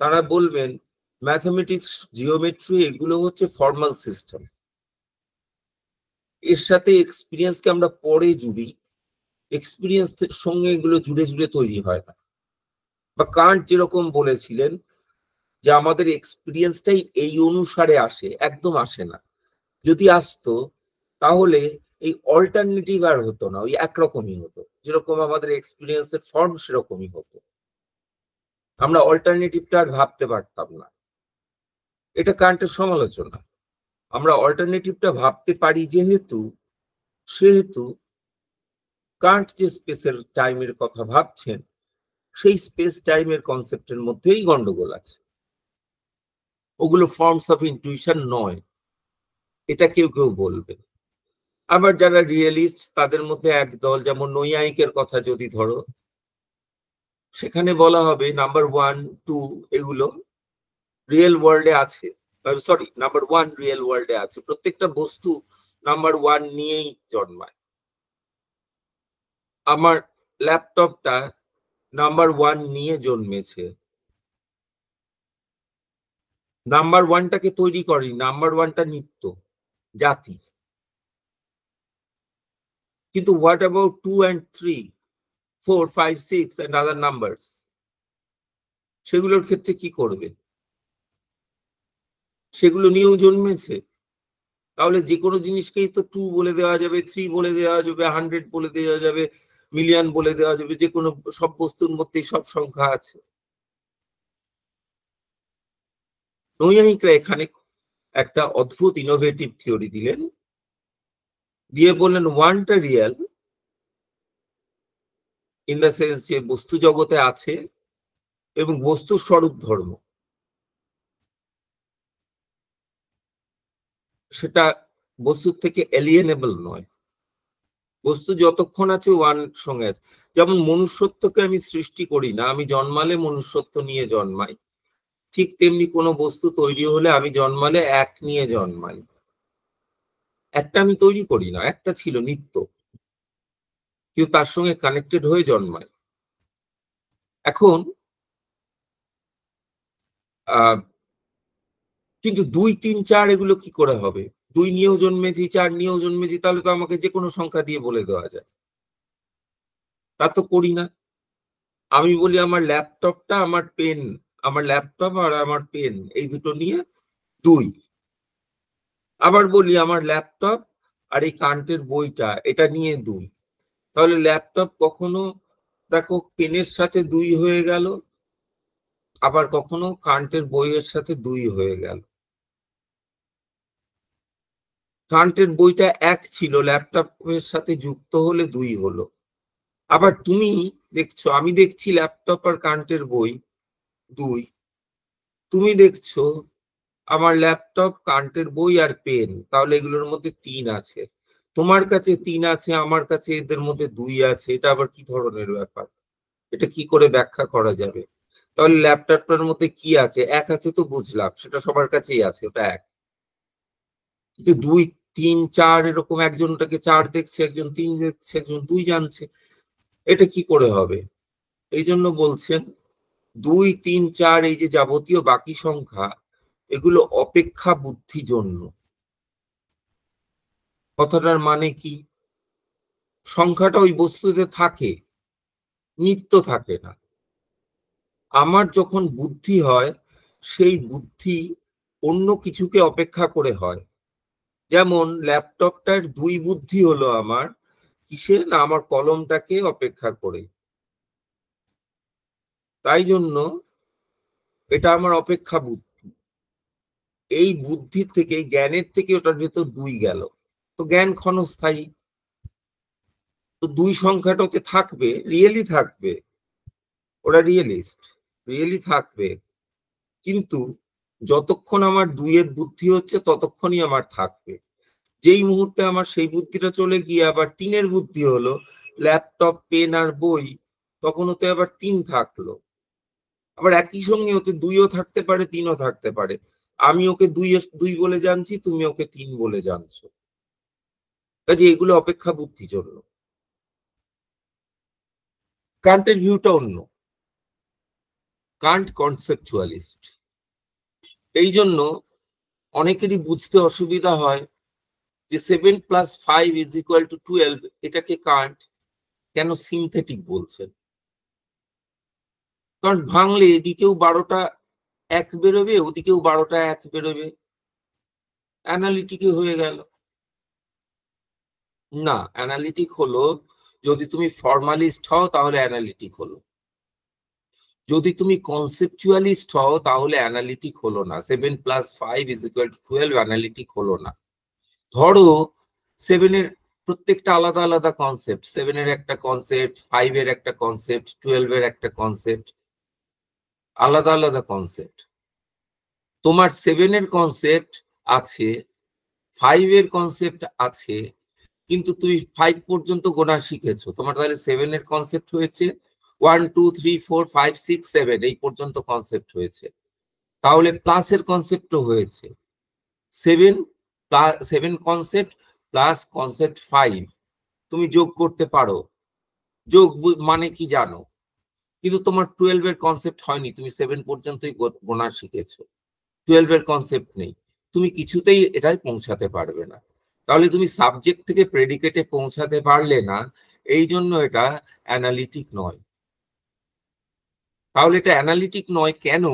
তারা বলবেন ম্যাথমেটিক্স, জিওমেট্রি এগুলো হচ্ছে ফর্মাল সিস্টেম, এর সাথে এক্সপিরিয়েন্সকে আমরা পরে জুড়ি, এক্সপিরিয়েন্সের সঙ্গে এগুলো জুড়ে জুড়ে তৈরি হয় না। বা কান্ট যেরকম বলেছিলেন যে আমাদের এক্সপিরিয়েন্সটাই এই অনুসারে আসে, একদম আসে না, যদি আসতো তাহলে এই অল্টারনেটিভ আর হতো না, ওই একরকমই হতো, যেরকম আমাদের এক্সপিরিয়েন্সের ফর্ম সেরকমই হতো, আমরা অল্টারনেটিভটা আর ভাবতে পারতাম না। এটা কান্টের সমালোচনা। আমরা অল্টারনেটিভটা ভাবতে পারি সেহেতু কান্ট যে স্পেসের টাইমের কথা ভাবছেন সেই স্পেস টাইমের কনসেপ্টের মধ্যেই গন্ডগোল আছে, ওগুলো ফর্মস অফ ইনটুইশন নয়, এটা কেউ কেউ বলবে। আবার যারা রিয়েলিস্ট তাদের মধ্যে এক দল, যেমন নৈয়ায়িকের কথা যদি ধরো, সেখানে বলা হবে নাম্বার 1, 2 এগুলো রিয়েল ওয়ার্ল্ডে আছে, সরি নাম্বার 1 রিয়েল ওয়ার্ল্ডে আছে, প্রত্যেকটা বস্তু নাম্বার 1 নিয়েই জন্মায়। আমার ল্যাপটপটা নাম্বার 1 নিয়ে জন্মেছে, নাম্বার 1টাকে তৈরি করি, নাম্বার 1টা নিত্য জাতি। কিন্তু what about 2 and 3, 4, 5, 6 and other numbers? সেগুলোর ক্ষেত্রে কি করবে? সেগুলো নিয়েও জন্মেছে, তাহলে যে কোনো জিনিসকেই তো 2 বলে দেওয়া যাবে, 3 বলে দেওয়া যাবে, 100 বলে দেওয়া যাবে, মিলিয়ন বলে দেওয়া যাবে, যে কোনো সব বস্তুর মধ্যেই সব সংখ্যা আছে। নৈয়ায়িকরা এখানে একটা অদ্ভুত ইনোভেটিভ থিওরি দিলেন, দিয়ে বললেন ওয়ানটা রিয়েল ইন দ্য সেন্স যে বস্তু জগতে আছে এবং বস্তুর স্বরূপ ধর্ম, সেটা বস্তুর থেকে এলিয়েনেবল নয়, বস্তু যতক্ষণ আছে ওয়ান সঙ্গে আছে। যেমন মনুষ্যত্বকে আমি সৃষ্টি করি না, আমি জন্মালে মনুষ্যত্ব নিয়ে জন্মাই, ঠিক তেমনি কোনো বস্তু তৈরি হলে আমি জন্মালে এক নিয়ে জন্মাই, একটা আমি তৈরি করি না, একটা ছিল নিত্য, কিন্তু তার সঙ্গে কানেক্টেড হয়ে জন্মায়। এখন কিন্তু 2, 3, 4 এগুলো কি করে হবে? 2 নিয়েও জন্মেছি, 4 নিয়েও জন্মেছি, তাহলে তো আমাকে যে কোনো সংখ্যা দিয়ে বলে দেওয়া যায়, তা তো করি না। আমি বলি আমার ল্যাপটপটা আমার পেন, আমার ল্যাপটপ আর আমার পেন এই দুটো নিয়ে 2। আবার বলি আমার ল্যাপটপ আর এই কান্টের বইটা এটা নিয়ে 2, তাহলে ল্যাপটপ কখনো দেখো পেনের সাথে 2 হয়ে গেল, আবার কখনো কান্টের বইয়ের সাথে 2 হয়ে গেল। কান্টের বইটা 1 ছিল, ল্যাপটপের সাথে যুক্ত হলে 2 হলো। আবার তুমি দেখছো, আমি দেখছি ল্যাপটপ আর কান্টের বই 2, তুমি দেখছো আমার ল্যাপটপ, কান্টের বই আর পেন, তাহলে এগুলোর মধ্যে 3 আছে। তোমার কাছে 3 আছে, আমার কাছে এদের মধ্যে 2 আছে, এটা আবার কি ধরনের ব্যাপার? এটা কি করে ব্যাখ্যা করা যাবে? তাহলে ল্যাপটপটার মধ্যে কি আছে? 1 আছে তো বুঝলাম, সেটা সবার কাছেই আছে, ওটা 1। কিন্তু 2, 3, 4 এরকম একজনটাকে 4 দেখছে, একজন 3 দেখছে, একজন 2 জানছে, এটা কি করে হবে? এই জন্য বলছেন 2, 3, 4 এই যে যাবতীয় বাকি সংখ্যা, এগুলো অপেক্ষা বুদ্ধি জন্য। কথাটার মানে কি? সংখ্যাটা ওই বস্তুতে থাকে, নিত্য থাকে না। আমার যখন বুদ্ধি হয়, সেই বুদ্ধি অন্য কিছুকে অপেক্ষা করে হয়। যেমন ল্যাপটপটার 2 বুদ্ধি হলো আমার কিসের না, আমার কলমটাকে অপেক্ষা করে, তাই জন্য এটা আমার অপেক্ষা বুদ্ধি। এই বুদ্ধির থেকে, জ্ঞানের থেকে ওটার ভেতর 2 গেল, তো জ্ঞান ক্ষণস্থায়ী, তো 2 সংখ্যাটাতে থাকবে, রিয়েলি থাকবে, ওরা রিয়েলিস্ট, রিয়েলি থাকবে, কিন্তু যতক্ষণ আমার 2 এর বুদ্ধি হচ্ছে ততক্ষণই আমার থাকবে। যেই মুহূর্তে আমার সেই বুদ্ধিটা চলে গিয়ে আবার 3-এর বুদ্ধি হলো, ল্যাপটপ, পেন আর বই, তখন ওতে আবার 3 থাকলো। আবার একই সঙ্গে ওতে 2ও থাকতে পারে, 3ও থাকতে পারে। আমি ওকে 2 বলে জানছি, তুমি ওকে 3 বলে জানছো। কাজে এগুলো অপেক্ষা বুদ্ধি জন্য। কান্টের ভিউটা অন্য। কান্ট কনসেপচুয়ালিস্ট। এই জন্য অনেকেরই বুঝতে অসুবিধা হয় যে 7 + 5 = 12, এটাকে কান্ট কেন সিনথেটিক বলছেন। কারণ ভাঙলে এদিকেও 12টা 1 বেরোবে, ওদিকেও 12টা 1 বেরোবে, অ্যানালিটিকই হয়ে গেল। না, অ্যানালিটিক হলো যদি তুমি ফর্মালিস্ট হও তাহলে অ্যানালিটিক হলো, যদি তুমি কনসেপচুয়ালিস্ট হও তাহলে অ্যানালিটিক হলো না। 7 + 5 = 12 অ্যানালিটিক হলো না। ধরো 7 এর প্রত্যেকটা আলাদা আলাদা কনসেপ্ট, 7 এর একটা কনসেপ্ট, 5 এর একটা কনসেপ্ট, 12 এর একটা কনসেপ্ট, আলাদা আলাদা কনসেপ্ট। তোমার 7 এর কনসেপ্ট আছে, 5 এর কনসেপ্ট আছে, কিন্তু তুমি 5 পর্যন্ত গোনা শিখেছো, তোমার তাহলে 7 এর কনসেপ্ট হয়েছে 1 2 3 4 5 6 7, এই পর্যন্ত কনসেপ্ট হয়েছে। তাহলে প্লাসের কনসেপ্টও হয়েছে 7 কনসেপ্ট প্লাস কনসেপ্ট 5, তুমি যোগ করতে পারো, যোগ মানে কি জানো, কিন্তু তোমার 12 এর কনসেপ্ট হয়নি, তুমি 7 পর্যন্তই গোনা শিখেছো, 12 এর কনসেপ্ট নেই, তুমি কিছুতেই এটাই পৌঁছাতে পারবে না। তাহলে তুমি সাবজেক্ট থেকে প্রেডিকেটে পৌঁছাতে পারলে না, এই জন্য এটা অ্যানালিটিক নয়। তাহলে এটা অ্যানালিটিক নয় কেন,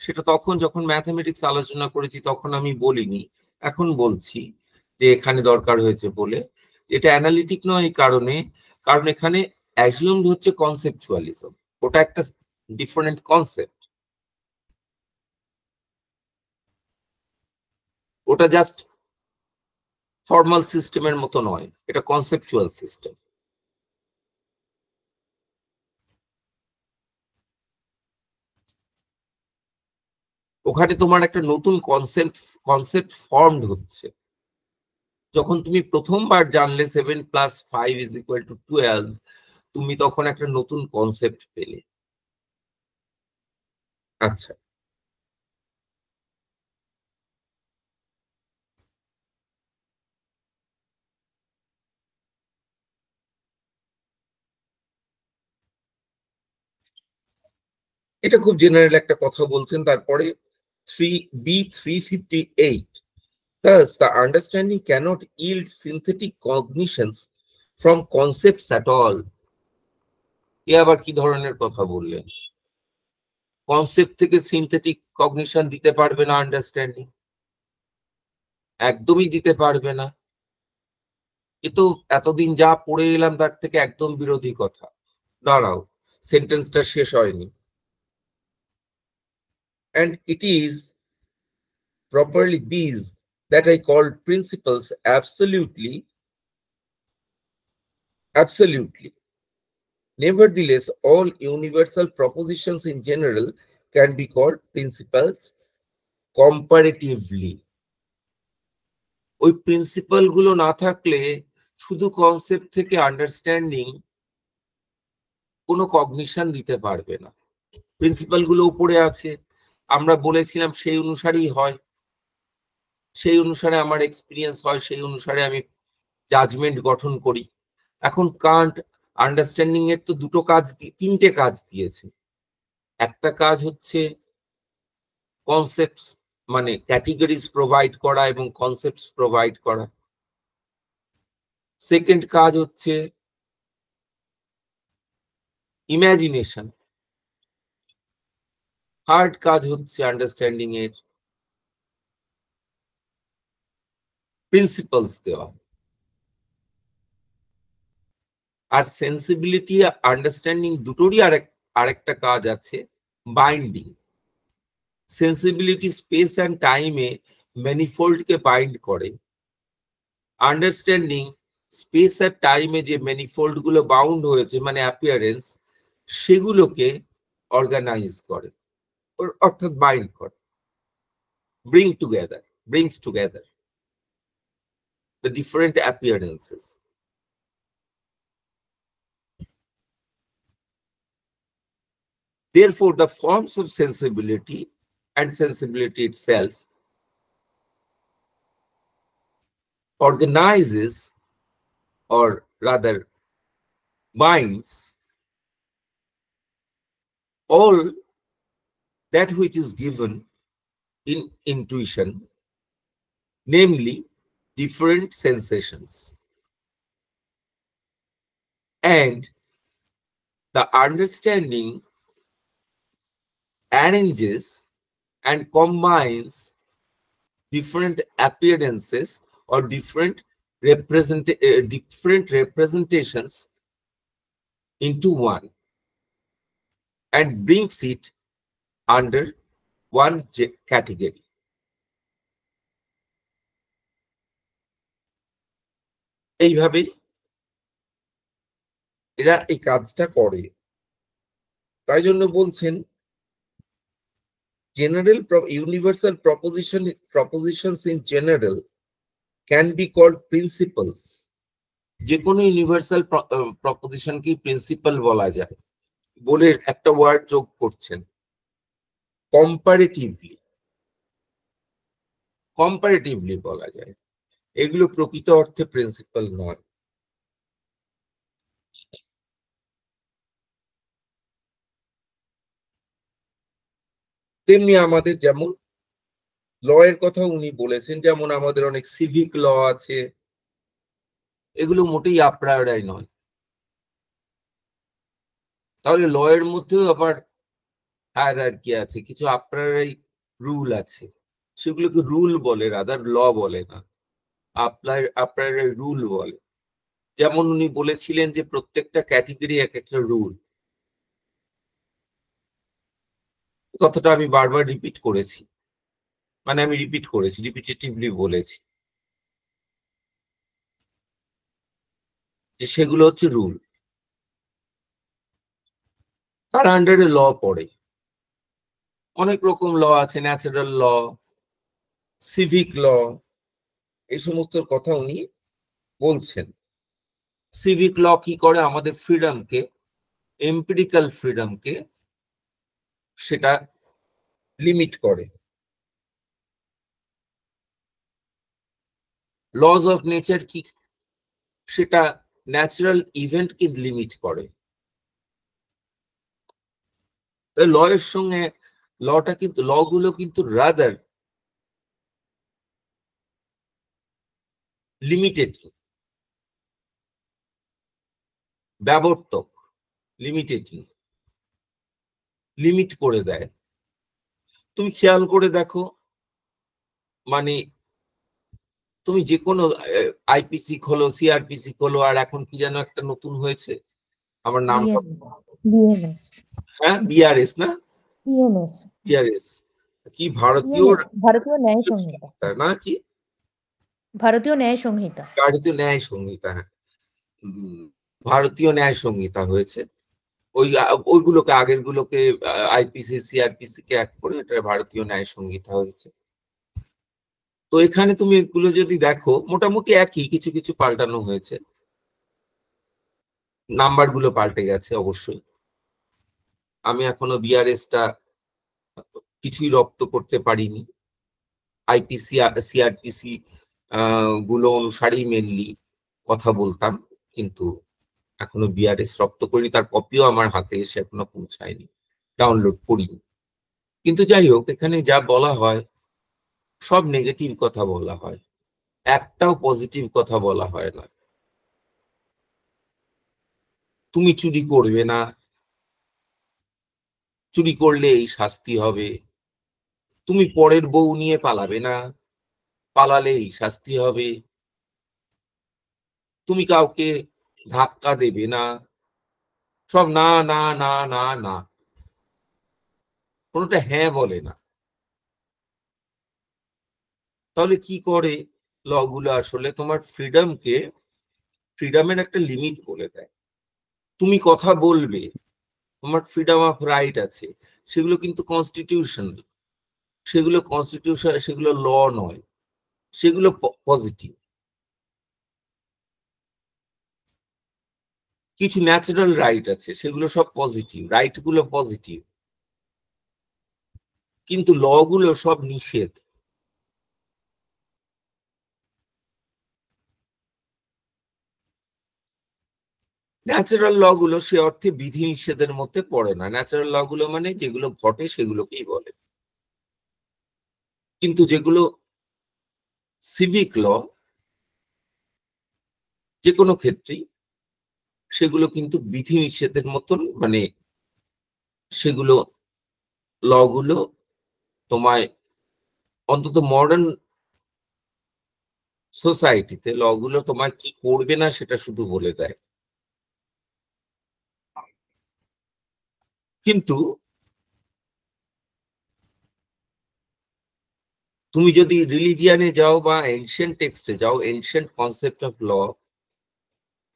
সেটা তখন যখন ম্যাথমেটিক্স আলোচনা করেছি তখন আমি বলিনি, এখন বলছি যে এখানে দরকার হয়েছে বলে। এটা অ্যানালিটিক নয় এই কারণে, কারণ এখানে অ্যাজিউমড হচ্ছে কনসেপচুয়ালিজম, ওটা একটা ডিফারেন্ট কনসেপ্ট, ওটা জাস্ট ফর্মাল সিস্টেমের মতো নয়, এটা কনসেপচুয়াল সিস্টেম। ওখানে তোমার একটা নতুন কনসেপ্ট ফর্মড হচ্ছে। যখন তুমি প্রথমবার জানলে 7 + 5 = 12, তুমি তখন একটা নতুন কনসেপ্ট পেলে। আচ্ছা, এটা খুব জেনারেল একটা কথা বলছেন। তারপরে 3B358, thus the understanding cannot yield synthetic cognitions from concepts at all. এ আবার কি ধরনের কথা বললেন? কনসেপ্ট থেকে সিনথেটিক কগনিশন দিতে পারবে না আন্ডারস্ট্যান্ডিং, একদমই দিতে পারবে না। এ তো এতদিন যা পড়ে এলাম তার থেকে একদম বিরোধী কথা। দাঁড়াও, সেন্টেন্সটা শেষ হয়নি। And it is properly these that I call principles absolutely. Nevertheless, all universal propositions in general can be called principles comparatively. ওই প্রিন্সিপাল গুলো না থাকলে শুধু কনসেপ্ট থেকে আন্ডারস্ট্যান্ডিং কোনো কগনিশন দিতে পারবে না। প্রিন্সিপাল গুলো উপরে আছে, আমরা বলেছিলাম সেই অনুসারেই হয়, সেই অনুসারে আমার এক্সপিরিয়েন্স হয়, সেই অনুসারে আমি জাজমেন্ট গঠন করি। এখন কান্ট আন্ডারস্ট্যান্ডিং এর তো তিনটে কাজ দিয়েছে। একটা কাজ হচ্ছে কনসেপ্টস মানে ক্যাটেগরিজ প্রোভাইড করা এবং কনসেপ্টস প্রোভাইড করা। সেকেন্ড কাজ হচ্ছে ইমাজিনেশন। থার্ড কাজ হচ্ছে আন্ডারস্ট্যান্ডিং এর প্রিন্সিপালস দেওয়া। আর সেন্সিবিলিটি আন্ডারস্ট্যান্ডিং দুটোরই আরেকটা কাজ আছে, বাইন্ডিং। সেন্সিবিলিটি স্পেস অ্যান্ড টাইমে ম্যানিফোল্ডকে বাইন্ড করে, আন্ডারস্ট্যান্ডিং স্পেস আর টাইমে যে ম্যানিফোল্ড গুলো বাউন্ড হয়েছে মানে অ্যাপিয়ারেন্স, সেগুলোকে অর্গানাইজ করে, অর্থাৎ বাইন্ড করে, brings together. the different appearances. Therefore, the forms of sensibility and sensibility itself organizes, or rather binds, all that which is given in intuition, namely different sensations. And the understanding arranges and combines different appearances or different representations into one and brings it under one category. এইভাবে এরা এই কাজটা করে। তাই জন্য বলছেন general universal propositions in general can be called principles. যে কোনো ইউনিভার্সাল প্রপোজিশন কি প্রিন্সিপাল বলা যায়, বলে একটা ওয়ার্ড যোগ করছেন কম্পারেটিভলি বলা যায়। এগুলো প্রকৃত অর্থে প্রিন্সিপাল নয়। তেমনি আমাদের যেমন ল এর কথা উনি বলেছেন, যেমন আমাদের অনেক সিভিক ল আছে, এগুলো মোটেই আপ্রায়রাই নয়। তাহলে ল এর মধ্যেও আবার হায়ারার্কি আছে, কিছু আপ্রায়রাই রুল আছে, সেগুলোকে রুল বলে, রাদার ল বলে না, আপ্রায়রাই রুল বলে। যেমন উনি বলেছিলেন যে প্রত্যেকটা ক্যাটেগরি এক একটা রুল। কথাটা আমি বারবার রিপিট করেছি, মানে আমি রিপিটেটিভলি বলেছি যে সেগুলো হচ্ছে রুল, তার আন্ডারে ল পড়ে। অনেক রকম ল আছে, ন্যাচারাল ল, সিভিক ল, এই সমস্ত কথা উনি বলছেন। সিভিক ল কি করে, আমাদের ফ্রিডমকে, এম্পিরিক্যাল ফ্রিডমকে সেটা লিমিট করে। লজ অফ নেচার কি, সেটা ন্যাচারাল ইভেন্টকে লিমিট করে। ল এর সঙ্গে লটা কিন্তু, ল গুলো কিন্তু রাদার লিমিটেটিং, ব্যবর্তক, লিমিটেটিং, লিমিট করে দেয়। তুমি খেয়াল করে দেখো, মানে তুমি যে কোনো আইপিসি খোলো, সিআরপিসি খোলো, আর এখন কি যেন একটা নতুন হয়েছে, আমার নাম, হ্যাঁ বিআরএস না, বিআরএস কি, ভারতীয় ন্যায় সংহিতা না কি, ভারতীয় ন্যায় সংহিতা, ভারতীয় ন্যায় সংহিতা, হ্যাঁ ভারতীয় ন্যায় সংহিতা হয়েছে। ওইগুলোকে, আগের গুলোকে আইপিসি সিআরপিসি কে এক করে এটা ভারতীয় ন্যায় সংহিতা হয়েছে। তো এখানে তুমি এগুলো যদি দেখো, মোটামুটি একই, কিছু কিছু পাল্টানো হয়েছে, নাম্বার গুলো পাল্টে গেছে অবশ্যই। আমি এখনো বিআরএসটা কিছুই রপ্ত করতে পারিনি, আইপিসি সিআরপিসি গুলো অনুসারেই মেনলি কথা বলতাম, কিন্তু এখনো বিআরএস রপ্ত করিনি, তার কপিও আমার হাতে এসে এখনো পৌঁছায়নি, ডাউনলোড করিনি। কিন্তু যাই হোক, এখানে যা বলা হয় সব নেগেটিভ কথা বলা হয়, একটাও পজিটিভ কথা বলা হয় না। তুমি চুরি করবে না, চুরি করলে এই শাস্তি হবে, তুমি পরের বউ নিয়ে পালাবে না, পালালে এই শাস্তি হবে, তুমি কাউকে ধাক্কা দেবে না, সব না না না না না, কোনোটা হ্যাঁ বলে না। তাহলে কি করে লগুলো, আসলে তোমার ফ্রিডমকে, ফ্রিডমের একটা লিমিট বলে দেয়। তুমি কথা বলবে, তোমার ফ্রিডম অফ রাইট আছে, সেগুলো কিন্তু কনস্টিটিউশন, সেগুলো কনস্টিটিউশন, সেগুলো ল নয়, সেগুলো পজিটিভ। কিছু ন্যাচারাল রাইট আছে, সেগুলো সব পজিটিভ, রাইট গুলো পজিটিভ, কিন্তু ল গুলো সব নিষেধ। ন্যাচারাল ল গুলো সে অর্থে বিধি নিষেধের মধ্যে পড়ে না। ন্যাচারাল ল গুলো মানে যেগুলো ঘটে সেগুলোকেই বলে। কিন্তু যেগুলো সিভিক ল, যে কোনো ক্ষেত্রেই, সেগুলো কিন্তু বিধি নিষেধের মতন, মানে সেগুলো ল গুলো তোমায়, অন্তত মডার্ন সোসাইটিতে ল গুলো তোমায় কি করবে না সেটা শুধু বলে দেয়। কিন্তু তুমি যদি রিলিজিয়ানে যাও বা এনশিয়েন্ট টেক্সটে যাও, এনশিয়েন্ট কনসেপ্ট অফ ল,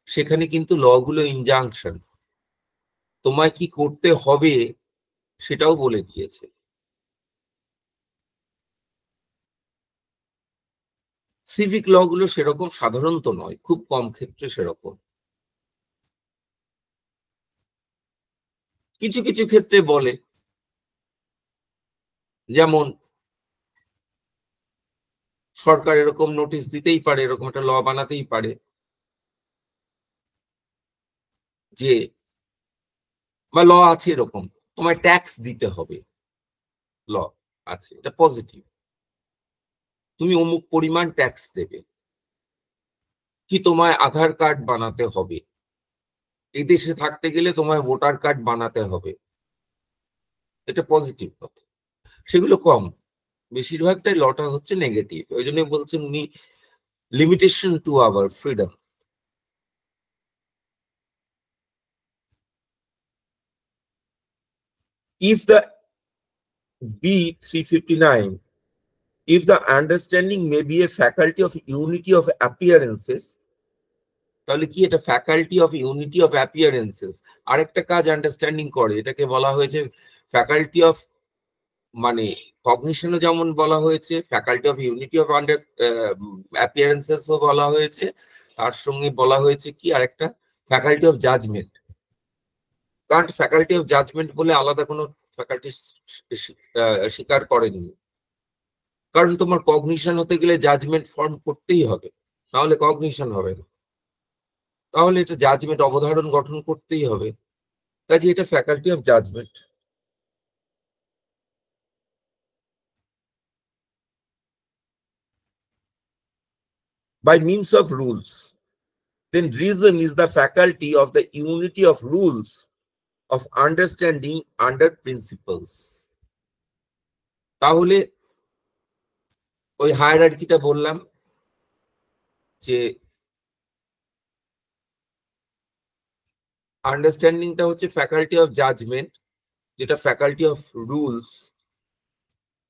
সেখানে কিন্তু ল গুলো ইনজাংশন, তোমায় কি করতে হবে সেটাও বলে দিয়েছে। সিভিক ল গুলো সেরকম সাধারণত নয়, খুব কম ক্ষেত্রে সেরকম। কিছু কিছু ক্ষেত্রে বলে, যেমন সরকার এরকম নোটিশ দিতেই পারে, এরকম একটা ল বানাতেই পারে যে, বা ল আছে এরকম, তোমায় ট্যাক্স দিতে হবে, ল আছে, এটা পজিটিভ, তুমি অমুক পরিমাণ ট্যাক্স দেবে, কি তোমায় আধার কার্ড বানাতে হবে, এই দেশে থাকতে গেলে তোমায় ভোটার কার্ড বানাতে হবে, এটা পজিটিভ কথা। সেগুলো কম, বেশিরভাগটাই লটা হচ্ছে নেগেটিভ। ওই জন্য বলছেন উনি, limitation to our freedom. If the B359, if the understanding may be a faculty of unity of appearances, তাহলে কি এটা faculty of unity of appearances আরেকটা কাজ আন্ডারস্ট্যান্ডিং করে, এটাকে বলা হয়েছে ফ্যাকাল্টি অফ, মানে কগনিশনও যেমন বলা হয়েছে, ফ্যাকাল্টি অফ ইউনিটি অফ অ্যাপিয়ারেন্সেসও বলা হয়েছে, তার সঙ্গে বলা হয়েছে কি আরেকটা, ফ্যাকাল্টি অফ জাজমেন্ট। কারণ ফ্যাকাল্টি অফ জাজমেন্ট বলে আলাদা কোনো ফ্যাকাল্টি স্বীকার করেনি, কারণ তোমার কগনিশন হতে গেলে জাজমেন্ট ফর্ম করতেই হবে, নাহলে কগনিশন হবে না, তাহলে এটা জাজমেন্ট অবধারণ গঠন করতেই হবে, কাজে এটা faculty of judgement. By means of rules, then reason is the faculty of the unity of rules of understanding under principles. তাহলে ওই হায়ারার্কিটা বললাম যে আন্ডারস্ট্যান্ডিংটা হচ্ছে ফ্যাকাল্টি অফ জাজমেন্ট, যেটা ফ্যাকাল্টি অফ রুলস,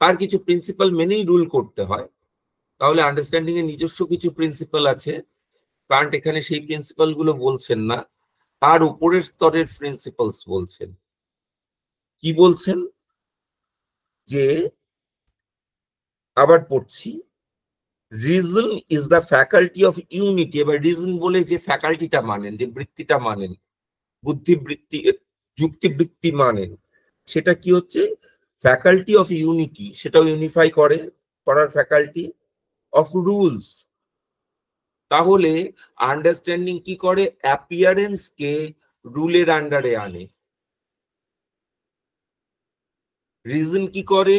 তার কিছু প্রিন্সিপাল মেনেই রুল করতে হয়। তাহলে আন্ডারস্ট্যান্ডিং এর নিজস্ব কিছু প্রিন্সিপাল আছে, কারণ এখানে সেই প্রিন্সিপাল গুলো বলছেন না, তার উপরের স্তরের প্রিন্সিপালস বলছেন। কি বলছেন যে, আবার পড়ছি, reason is the faculty of unity. এবার রিজন বলে যে ফ্যাকাল্টিটা মানেন, যে বৃত্তিটা মানেন, বুদ্ধিবৃত্তি, যুক্তিবৃত্তি মানেন, সেটা কি হচ্ছে, ফ্যাকাল্টি অফ ইউনিটি, সেটাও ইউনিফাই করার ফ্যাকাল্টি অফ রুলস। তাহলে আন্ডারস্ট্যান্ডিং কি করে, অ্যাপিয়ারেন্স কে রুলের আন্ডারে আনে, রিজন কি করে,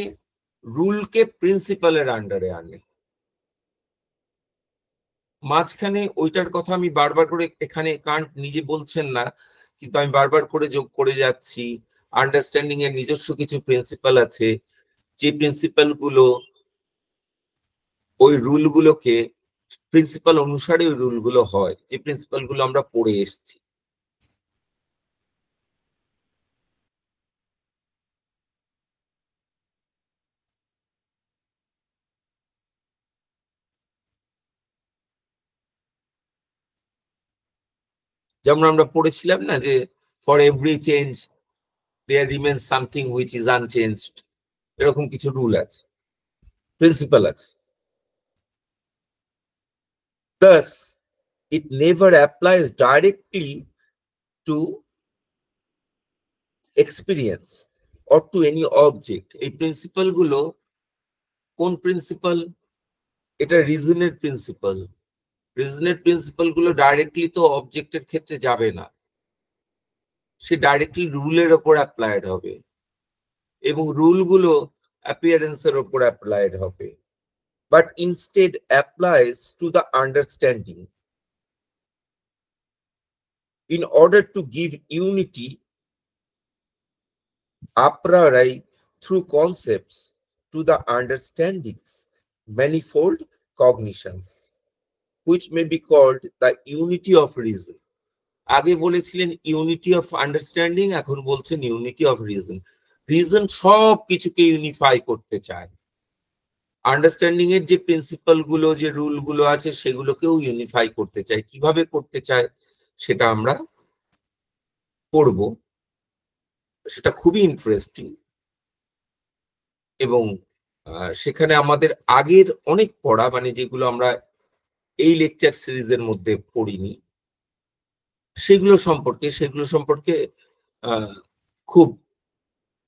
রুলকে প্রিন্সিপালের আন্ডারে আনে। মাঝখানে ওইটার কথা আমি বারবার করে, এখানে কান্ট নিজে বলছেন না, কিন্তু আমি বারবার করে যোগ করে যাচ্ছি, আন্ডারস্ট্যান্ডিং এর নিজস্ব কিছু প্রিন্সিপাল আছে, যে প্রিন্সিপাল গুলো ওই রুল গুলোকে, প্রিন্সিপাল অনুসারে ওই রুল গুলো হয়, যে প্রিন্সিপাল গুলো আমরা পড়ে এসছি। যেমন আমরা পড়েছিলাম না যে, for every change there remains something which is unchanged, এরকম কিছু রুল আছে, প্রিন্সিপাল আছে। Thus, it never applies directly to experience or to any object, এই প্রিন্সিপাল গুলো কোন প্রিন্সিপাল? এটা রিজনের প্রিন্সিপাল। রিজনের প্রিন্সিপাল গুলো ডাইরেক্টলি তো অবজেক্টের ক্ষেত্রে যাবে না, সে ডাইরেক্টলি রুলের ওপর অ্যাপ্লাইড হবে এবং রুলগুলো অ্যাপিয়ারেন্সের ওপর অ্যাপ্লাইড হবে, but instead applies to the understanding. In order to give unity a priori through concepts to the understandings, manifold cognitions, which may be called the unity of reason. আগে বলেছিলেন unity of understanding, এখন বলছেন unity of reason. Reason সব কিছুকে unify করতে চায়, understanding এর যে প্রিন্সিপাল গুলো, যে রুল গুলো আছে, সেগুলোকেও ইউনিফাই করতে চায়। কিভাবে করতে চায় সেটা আমরা পড়ব, সেটা খুবই ইন্টারেস্টিং। এবং সেখানে আমাদের আগের অনেক পড়া, মানে যেগুলো আমরা এই লেকচার সিরিজের মধ্যে পড়িনি, সেগুলো সম্পর্কে খুব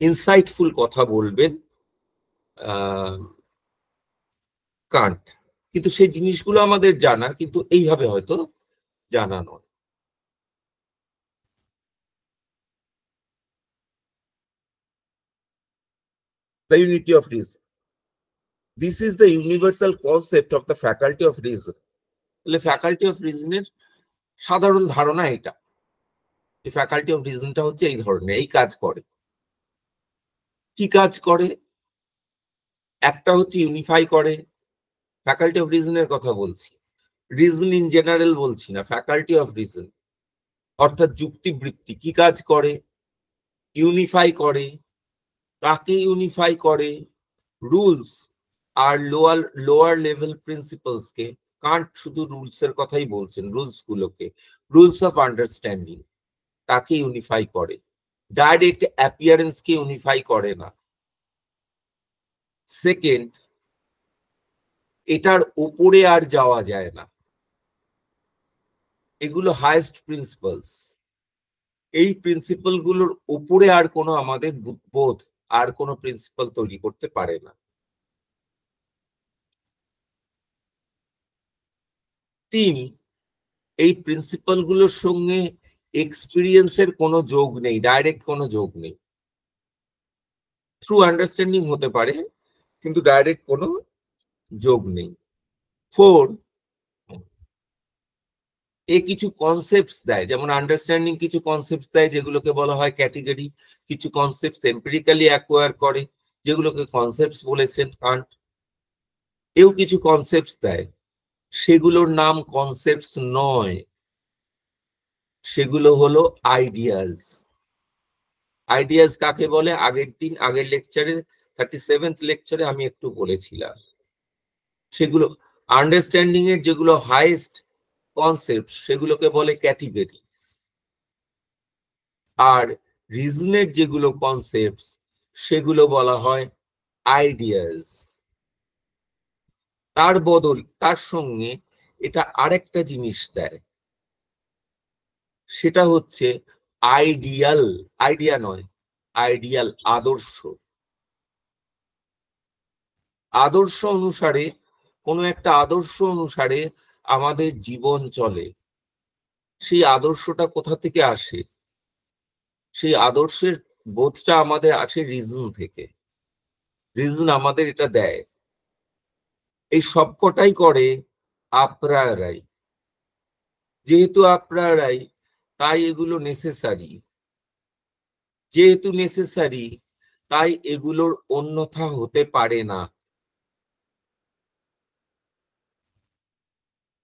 ইনসাইটফুল কথা বলবেন কান্ট। কিন্তু সেই জিনিসগুলো আমাদের জানা, কিন্তু এইভাবে হয়তো জানা নয়। The unity of reason. This is the universal concept of the faculty of reason. তাহলে ফ্যাকাল্টি অফ রিজনের সাধারণ ধারণা এটা, এই ফ্যাকাল্টি অফ রিজনটা হচ্ছে এই ধরনের, এই কাজ করে। কি কাজ করে? একটা হচ্ছে ইউনিফাই করে, ফ্যাকাল্টি অফ রিজনের কথা বলছি, রিজন ইন জেনারেল বলছি না, ফ্যাকাল্টি অফ রিজন অর্থাৎ যুক্তিবৃত্তি কি কাজ করে? ইউনিফাই করে। কাকে ইউনিফাই করে? রুলস আর লোয়ার লেভেল প্রিন্সিপালস কে। কান্ট শুধু রুলস এর কথাই বলছেন, রুলস গুলোকে, রুলস অফ আন্ডারস্ট্যান্ডিং, তাকে ইউনিফাই করে, ডাইরেক্ট অ্যাপিয়ারেন্স কে ইউনিফাই করে না। সেকেন্ড, এটার উপরে আর যাওয়া যায় না, এগুলো হাইয়েস্ট প্রিন্সিপালস। এই প্রিন্সিপাল গুলোর উপরে আর কোনো আমাদের বোধ আর কোনো প্রিন্সিপাল তৈরি করতে পারে না। তিন, এই প্রিন্সিপাল গুলোর সঙ্গে এক্সপিরিয়েন্সের কোনো যোগ নেই, ডাইরেক্ট কোনো যোগ নেই। থ্রু আন্ডারস্ট্যান্ডিং হতে পারে, কিন্তু ডাইরেক্ট কোনো যোগ নেই। ফোর, এ কিছু কনসেপ্টস দেয়, যেমন আন্ডারস্ট্যান্ডিং কিছু কনসেপ্টস দেয় যেগুলোকে বলা হয় ক্যাটেগরি, কিছু কনসেপ্টস এম্পিরিক্যালি অ্যাকোয়ার করে যেগুলোকে কনসেপ্টস বলেছেন কান্ট। এও কিছু কনসেপ্টস দেয়, সেগুলোর নাম কনসেপ্টস নয়, সেগুলো হলো আইডিয়াস। আইডিয়াস কাকে বলে? আগের লেকচারে 37th লেকচারে আমি একটু বলেছিলাম। সেগুলো আন্ডারস্ট্যান্ডিং এর যেগুলো হাইয়েস্ট কনসেপ্ট, সেগুলোকে বলে ক্যাটেগরি। আর রিজনের যেগুলো কনসেপ্টস, সেগুলো বলা হয় আইডিয়াস। তার সঙ্গে এটা আরেকটা জিনিস দেয়, সেটা হচ্ছে আইডিয়াল। আইডিয়া নয়, আইডিয়াল, আদর্শ। আদর্শ অনুসারে, কোনো একটা আদর্শ অনুসারে আমাদের জীবন চলে। সেই আদর্শটা কোথা থেকে আসে? সেই আদর্শের বোধটা আমাদের আসে রিজন থেকে। রিজন আমাদের এটা দেয়। এই সবকটাই করে আপ্রায়রাই। যেহেতু আপ্রায়রাই, তাই এগুলো নেসেসারি। যেহেতু নেসেসারি, তাই এগুলোর অন্যথা হতে পারে না।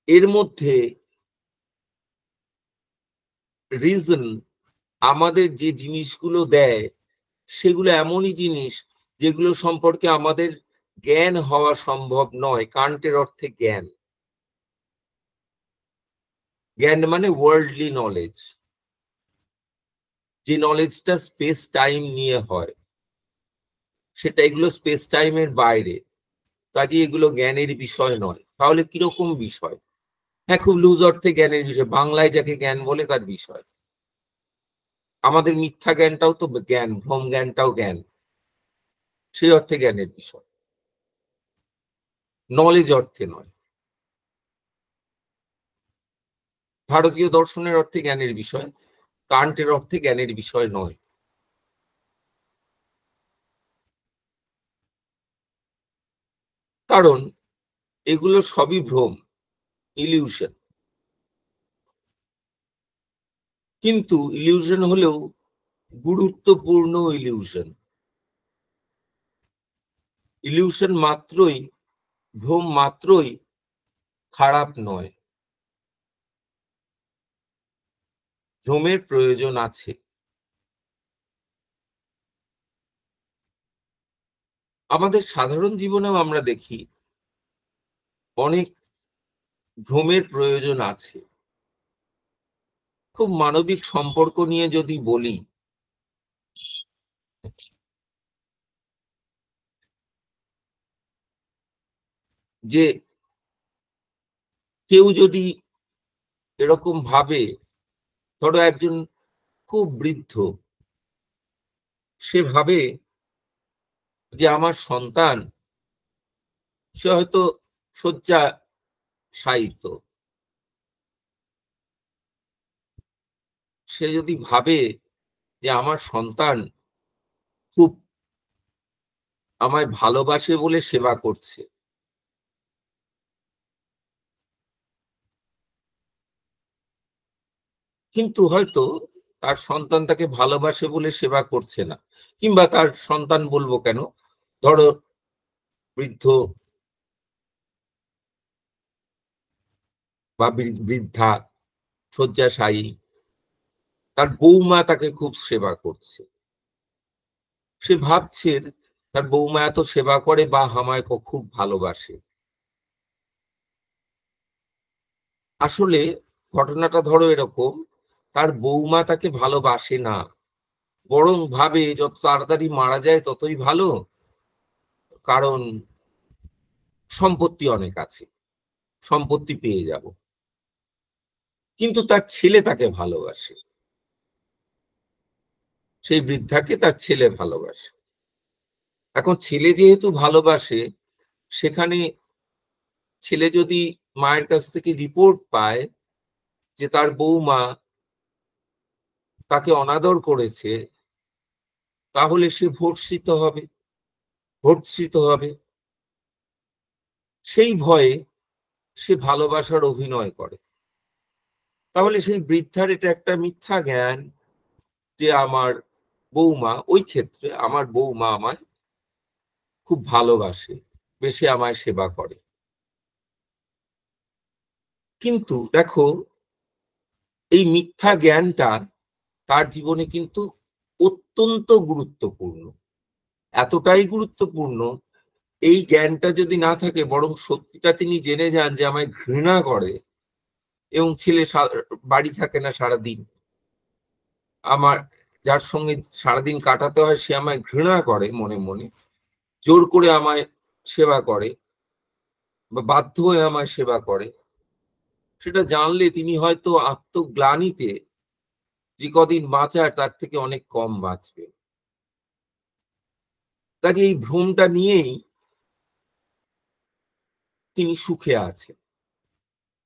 এর মধ্যে রিজন আমাদের যে জিনিসগুলো দেয়, সেগুলো এমনই জিনিস যেগুলো সম্পর্কে আমাদের জ্ঞান হওয়া সম্ভব নয়। কান্টের অর্থে জ্ঞান, জ্ঞান মানে ওয়ার্ল্ডলি নলেজ, যে নলেজটা স্পেস টাইম নিয়ে হয়, সেটা এগুলো স্পেস টাইমের বাইরে, কাজে এগুলো জ্ঞানের বিষয় নয়। তাহলে কিরকম বিষয়? হ্যাঁ, খুব লুজ অর্থে জ্ঞানের বিষয়, বাংলায় যাকে জ্ঞান বলে তার বিষয়। আমাদের মিথ্যা জ্ঞানটাও তো জ্ঞান, ভ্রম জ্ঞানটাও জ্ঞান, সেই অর্থে জ্ঞানের বিষয়, নলেজ অর্থে নয়। ভারতীয় দর্শনের অর্থে জ্ঞানের বিষয়, কান্টের অর্থে জ্ঞানের বিষয় নয়। কারণ এগুলো সবই ভ্রম, ইলিউশন। কিন্তু ইলিউশন হলেও গুরুত্বপূর্ণ ইলিউশন। ইলিউশন মাত্রই, ভ্রম মাত্রই খারাপ নয়, ভ্রমের প্রয়োজন আছে। আমাদের সাধারণ জীবনেও আমরা দেখি অনেক ভ্রমের প্রয়োজন আছে। খুব মানবিক সম্পর্ক নিয়ে যদি বলি, যে কেউ যদি এরকম ভাবে, ধরো একজন খুব বৃদ্ধ, সে ভাবে যে আমার সন্তান, সে হয়তো শয্যা শায়িত, সে যদি ভাবে যে আমার সন্তান খুব আমায় ভালোবাসে বলে সেবা করছে, কিন্তু হয়তো তার সন্তান তাকে ভালোবাসে বলে সেবা করছে না, কিংবা তার সন্তান বলবো কেন, ধরো বৃদ্ধ বা বৃদ্ধা শয্যাশায়ী, তার বৌমা তাকে খুব সেবা করছে, সে ভাবছে তার বৌমা এত সেবা করে বা আমায় খুব ভালোবাসে। আসলে ঘটনাটা ধরো এরকম, তার বৌমা তাকে ভালোবাসে না, বরং ভাবে যত তাড়াতাড়ি মারা যায় ততই ভালো, কারণ সম্পত্তি অনেক আছে, সম্পত্তি পেয়ে যাব। কিন্তু তার ছেলে তাকে ভালোবাসে, সেই বৃদ্ধাকে তার ছেলে ভালোবাসে। এখন ছেলে যেহেতু ভালোবাসে, সেখানে ছেলে যদি মায়ের কাছ থেকে রিপোর্ট পায় যে তার বৌমা তাকে অনাদর করেছে, তাহলে সে ভর্ৎসিত হবে। সেই ভয়ে সে ভালোবাসার অভিনয় করে। তাহলে সেই বৃদ্ধার এটা একটা মিথ্যা জ্ঞান যে আমার বৌমা, ওই ক্ষেত্রে আমার বৌমা আমায় খুব ভালোবাসে, বেশি আমায় সেবা করে। কিন্তু দেখো, এই মিথ্যা জ্ঞানটা তার জীবনে কিন্তু অত্যন্ত গুরুত্বপূর্ণ, এতটাই গুরুত্বপূর্ণ, এই জ্ঞানটা যদি না থাকে, বরং সত্যিটা তিনি জেনে যান যে আমায় ঘৃণা করে, এবং ছেলে বাড়ি থাকে না সারাদিন, আমার যার সঙ্গে সারাদিন কাটাতে হয় সে আমায় ঘৃণা করে, মনে মনে জোর করে আমায় সেবা করে বা বাধ্য হয়ে আমায় সেবা করে, সেটা জানলে তিনি হয়তো আত্মগ্লানিতে যে কদিন বাঁচার তার থেকে অনেক কম বাঁচবে। কাজে এই ভ্রমটা নিয়েই তিনি সুখে আছেন,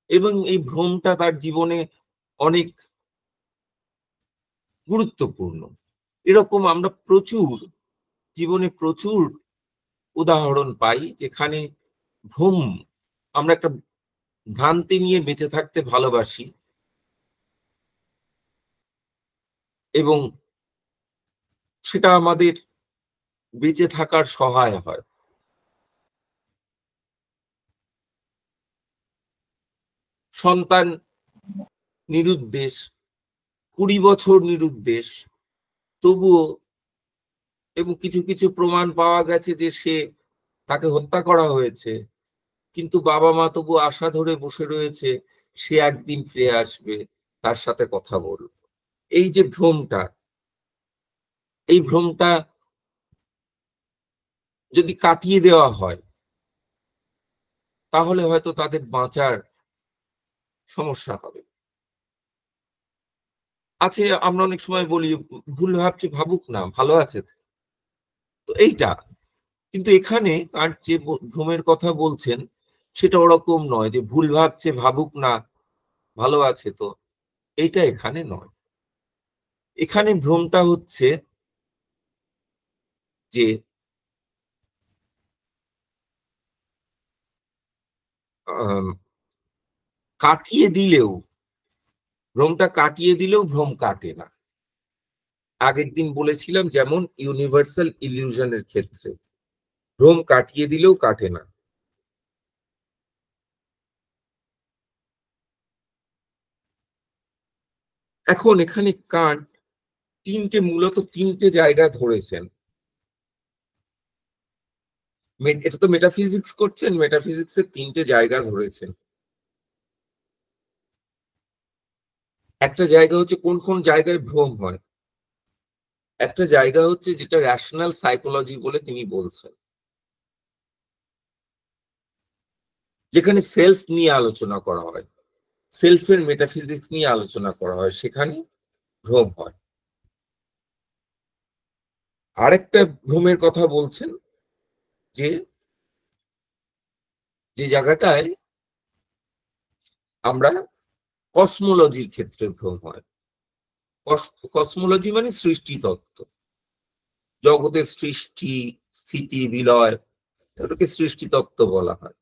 এবং এই ভ্রমটা তার জীবনে অনেক গুরুত্বপূর্ণ। এরকম আমরা জীবনে প্রচুর উদাহরণ পাই যেখানে ভ্রম, আমরা একটা ভ্রান্তি নিয়ে বেঁচে থাকতে ভালোবাসি, এবং সেটা আমাদের বেঁচে থাকার সহায় হয়। সন্তান নিরুদ্দেশ, 20 বছর নিরুদ্দেশ, তবুও, এবং কিছু কিছু প্রমাণ পাওয়া গেছে যে তাকে হত্যা করা হয়েছে, কিন্তু বাবা মা তবু আশা ধরে বসে রয়েছে সে একদিন ফিরে আসবে, তার সাথে কথা বলবে। এই যে ভ্রমটা, এই ভ্রমটা যদি কাটিয়ে দেওয়া হয়, তাহলে হয়তো তাদের বাঁচার সমস্যা হবে। আছে, আমরা অনেক সময় বলি ভুল ভাবছে ভাবুক না, ভালো আছে তো, এইটা। কিন্তু এখানে তার যে ভ্রমের কথা বলছেন সেটা ওরকম নয় যে ভুল ভাবছে ভাবুক না, ভালো আছে তো, এইটা এখানে নয়। এখানে ভ্রমটা হচ্ছে যে কাটিয়ে দিলেও, ভ্রমটা কাটিয়ে দিলেও ভ্রম কাটে না। আগের দিন বলেছিলাম যেমন ইউনিভার্সাল ইলিউশনের ক্ষেত্রে ভ্রম কাটিয়ে দিলেও কাটে না। এখন এখানে কান্ট মূলত তিনটে জায়গা ধরেছেন। এটা তো মেটাফিজিক্স করছেন, মেটাফিজিক্সের তিনটে জায়গা ধরেছেন। একটা জায়গা হচ্ছে কোন কোন জায়গায় ভ্রম হয়, একটা জায়গা হচ্ছে যেটা রেশনাল সাইকোলজি বলে তিনি বলছেন, যেখানে সেলফ নিয়ে আলোচনা করা হয়, সেলফের মেটাফিজিক্স নিয়ে আলোচনা করা হয়, সেখানে ভ্রম হয়। আরেকটা ভ্রমের কথা বলছেন যে যে জায়গাটায় আমরা কসমোলজির ক্ষেত্রে ভ্রম হয়। কসমোলজি মানে সৃষ্টি তত্ত্ব, জগতের সৃষ্টি স্থিতি বিলয়, এটাকে সৃষ্টি তত্ত্ব বলা হয়।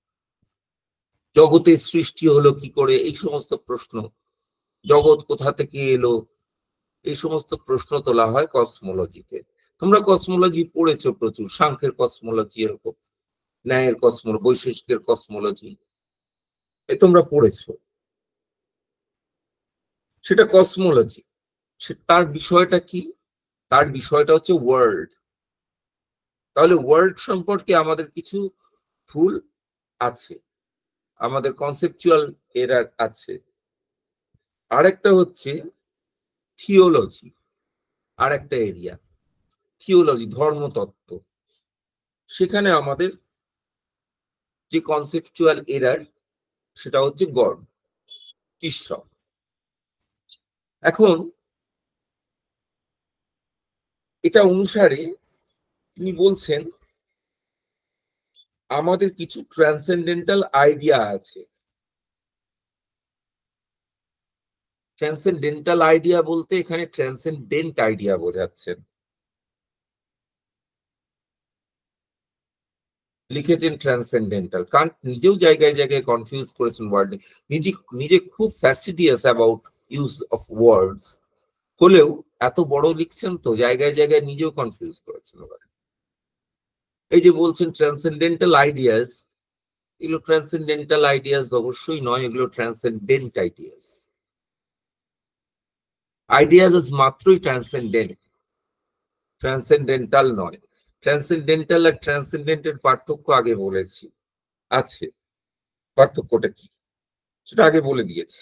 জগতের সৃষ্টি হলো কি করে, এই সমস্ত প্রশ্ন, জগৎ কোথা থেকে এলো, এই সমস্ত প্রশ্ন তোলা হয় কসমোলজিতে। তোমরা কসমোলজি পড়েছো প্রচুর, সাংখ্যের কসমোলজি, এরকম ন্যায়ের কসমোলজি, বৈশেষিকের কসমোলজি, তোমরা পড়েছো। সেটা কসমোলজি। তার বিষয়টা কি? তার বিষয়টা হচ্ছে ওয়ার্ল্ড। তাহলে ওয়ার্ল্ড সম্পর্কে আমাদের কিছু ভুল আছে, আমাদের কনসেপচুয়াল এরার আছে। আরেকটা হচ্ছে থিওলজি, আরেকটা এরিয়া থিওলজি, ধর্মতত্ত্ব, সেখানে আমাদের যে কনসেপচুয়াল এরার সেটা হচ্ছে গড, ঈশ্বর। এখন এটা অনুসারে তিনি বলছেন আমাদের কিছু ট্রান্সেন্ডেন্টাল আইডিয়া আছে। ট্রান্সেন্ডেন্টাল আইডিয়া বলতে এখানে ট্রান্সেন্ডেন্ট আইডিয়া বোঝাচ্ছেন। লিখেছেন ট্রান্সেন্ডেন্টাল, কারণ নিজেও জায়গায় জায়গায় কনফিউজ করেছেন ওয়ার্ড, নিজে নিজে খুব ফ্যাস্টিডিয়াস অ্যাবাউট ইউজ অফ ওয়ার্ডস হলেও এত বড় লিখছেন তো জায়গায় জায়গায় নিজেও কনফিউজ করেছেন। এই যে বলছেন ট্রান্সেন্ডেন্টাল আইডিয়াস, এগুলো ট্রান্সেন্ডেন্টাল আইডিয়াস অবশ্যই নয়, এগুলো ট্রান্সেন্ডেন্ট আইডিয়াস। আইডিয়াস মাত্রই ট্রান্সেন্ডেন্ট, ট্রান্সেন্ডেন্টাল নয়। ট্রান্সেন্ডেন্টাল আর ট্রান্সেন্ডেন্টের পার্থক্য আগে বলেছি, আছে। পার্থক্যটা কি সেটা আগে বলে দিয়েছি।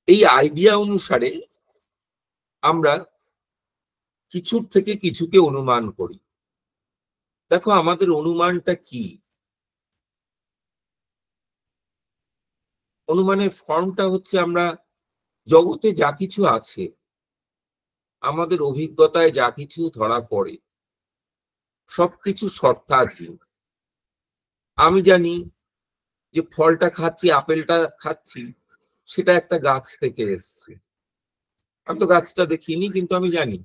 এই আইডিয়া অনুসারে আমরা কিছুর থেকে কিছুকে অনুমান করি। দেখো আমাদের অনুমানটা কি, অনুমানের ফর্মটা হচ্ছে আমরা জগতে যা কিছু আছে, আমাদের অভিজ্ঞতায় যা কিছু ধরা পড়ে, সবকিছু শর্তাধীন। আমি জানি যে ফলটা খাচ্ছি, আপেলটা খাচ্ছি, সেটা একটা গাছ থেকে এসছে। আমি তো গাছটা দেখিনি, কিন্তু আমি জানি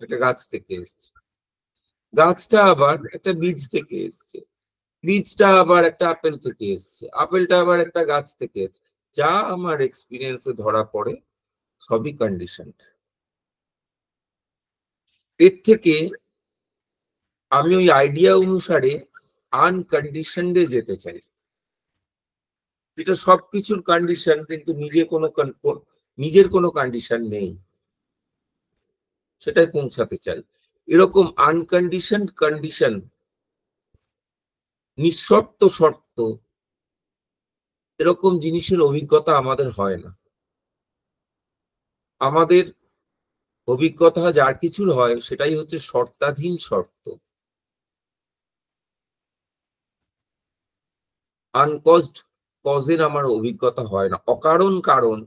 এটা গাছ থেকে এসছে। গাছটা আবার একটা বীজ থেকে এসছে, বীজটা আবার একটা আপেল থেকে এসছে, আপেলটা আবার একটা গাছ থেকে এসছে। যা আমার এক্সপিরিয়েন্সে ধরা পড়ে সবই কন্ডিশন। এর থেকে আমি ওই আইডিয়া অনুসারে আনকন্ডিশনডে যেতে চাই, যেটা সবকিছুর কন্ডিশন কিন্তু নিজের কোনো কন্ডিশন নেই, সেটাই পৌঁছাতে চাই। এরকম আনকন্ডিশন কন্ডিশন, নিঃশর্ত শর্ত, এরকম জিনিসের অভিজ্ঞতা আমাদের হয় না। আমাদের অভিজ্ঞতা যার কিছুর হয় সেটাই হচ্ছে শর্তাধীন শর্ত। আনকজড কজের আমার অভিজ্ঞতা হয় না, অকারণ কারণ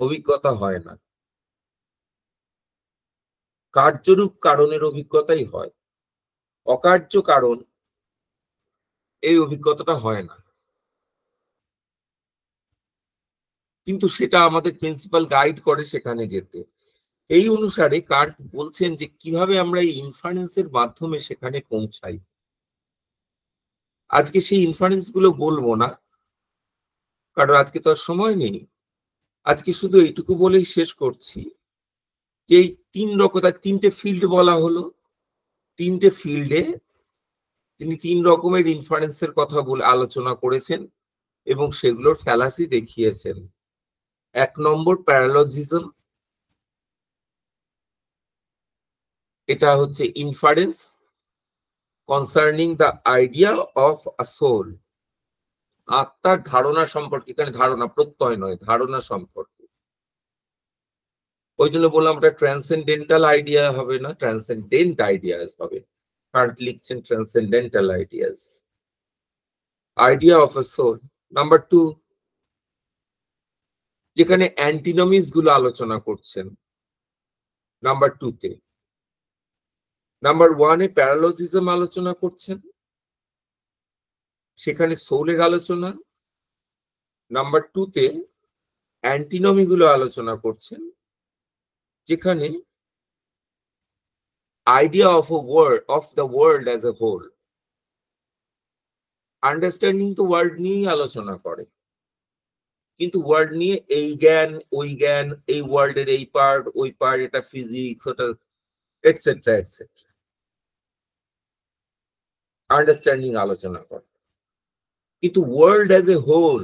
অভিজ্ঞতা হয় না, কার্যরূপ কারণের অভিজ্ঞতাই হয়, অকার্য কারণ এই অভিজ্ঞতাটা হয় না। কিন্তু সেটা আমাদের প্রিন্সিপাল গাইড করে সেখানে যেতে। এই অনুসারে কার্ট বলছেন যে কিভাবে আমরা এই ইনফারেন্সের মাধ্যমে সেখানে পৌঁছাই। আজকে সেই ইনফারেন্স গুলো বলবো না, কারণ আজকে তো আর সময় নেই। আজকে শুধু এইটুকু বলেই শেষ করছি যে এই তিনটে ফিল্ড বলা হলো, তিনটে ফিল্ডে তিনি 3 রকমের ইনফারেন্সের কথা বলে আলোচনা করেছেন এবং সেগুলোর ফ্যালাসি দেখিয়েছেন। 1 নম্বর প্যারালজিজম, এটা হচ্ছে inference concerning the idea of a soul, আত্মার ধারণা সম্পর্কে, এখানে ধারণা প্রত্যয় নয়, ধারণা সম্পর্কে। ওই জন্য বললাম এটা ট্রান্সেন্ডেন্টাল আইডিয়া হবে না, ট্রান্সেন্ডেন্ট আইডিয়াস হবে। কার্ট লিখছেন transcendental ideas, idea of a soul. Number 2, যেখানে অ্যান্টিনমিস গুলো আলোচনা করছেন নাম্বার 2 তে। নাম্বার 1 এ প্যারালজিজম আলোচনা করছেন, সেখানে সোলের আলোচনা। নাম্বার 2 তে অ্যান্টিনমি গুলো আলোচনা করছেন, যেখানে idea of a world, of the world as a whole, understanding তো ওয়ার্ল্ড নিয়েই আলোচনা করে, কিন্তু ওয়ার্ল্ড নিয়ে এই জ্ঞান ওই জ্ঞান, এই ওয়ার্ল্ডের এই পার্ট ওই পার্ট, এটা ফিজিক্স ওটা এটসেট্রা এটসেট্রা, আন্ডারস্ট্যান্ডিং আলোচনা করে। কিন্তু ওয়ার্ল্ড অ্যাজ এ হোল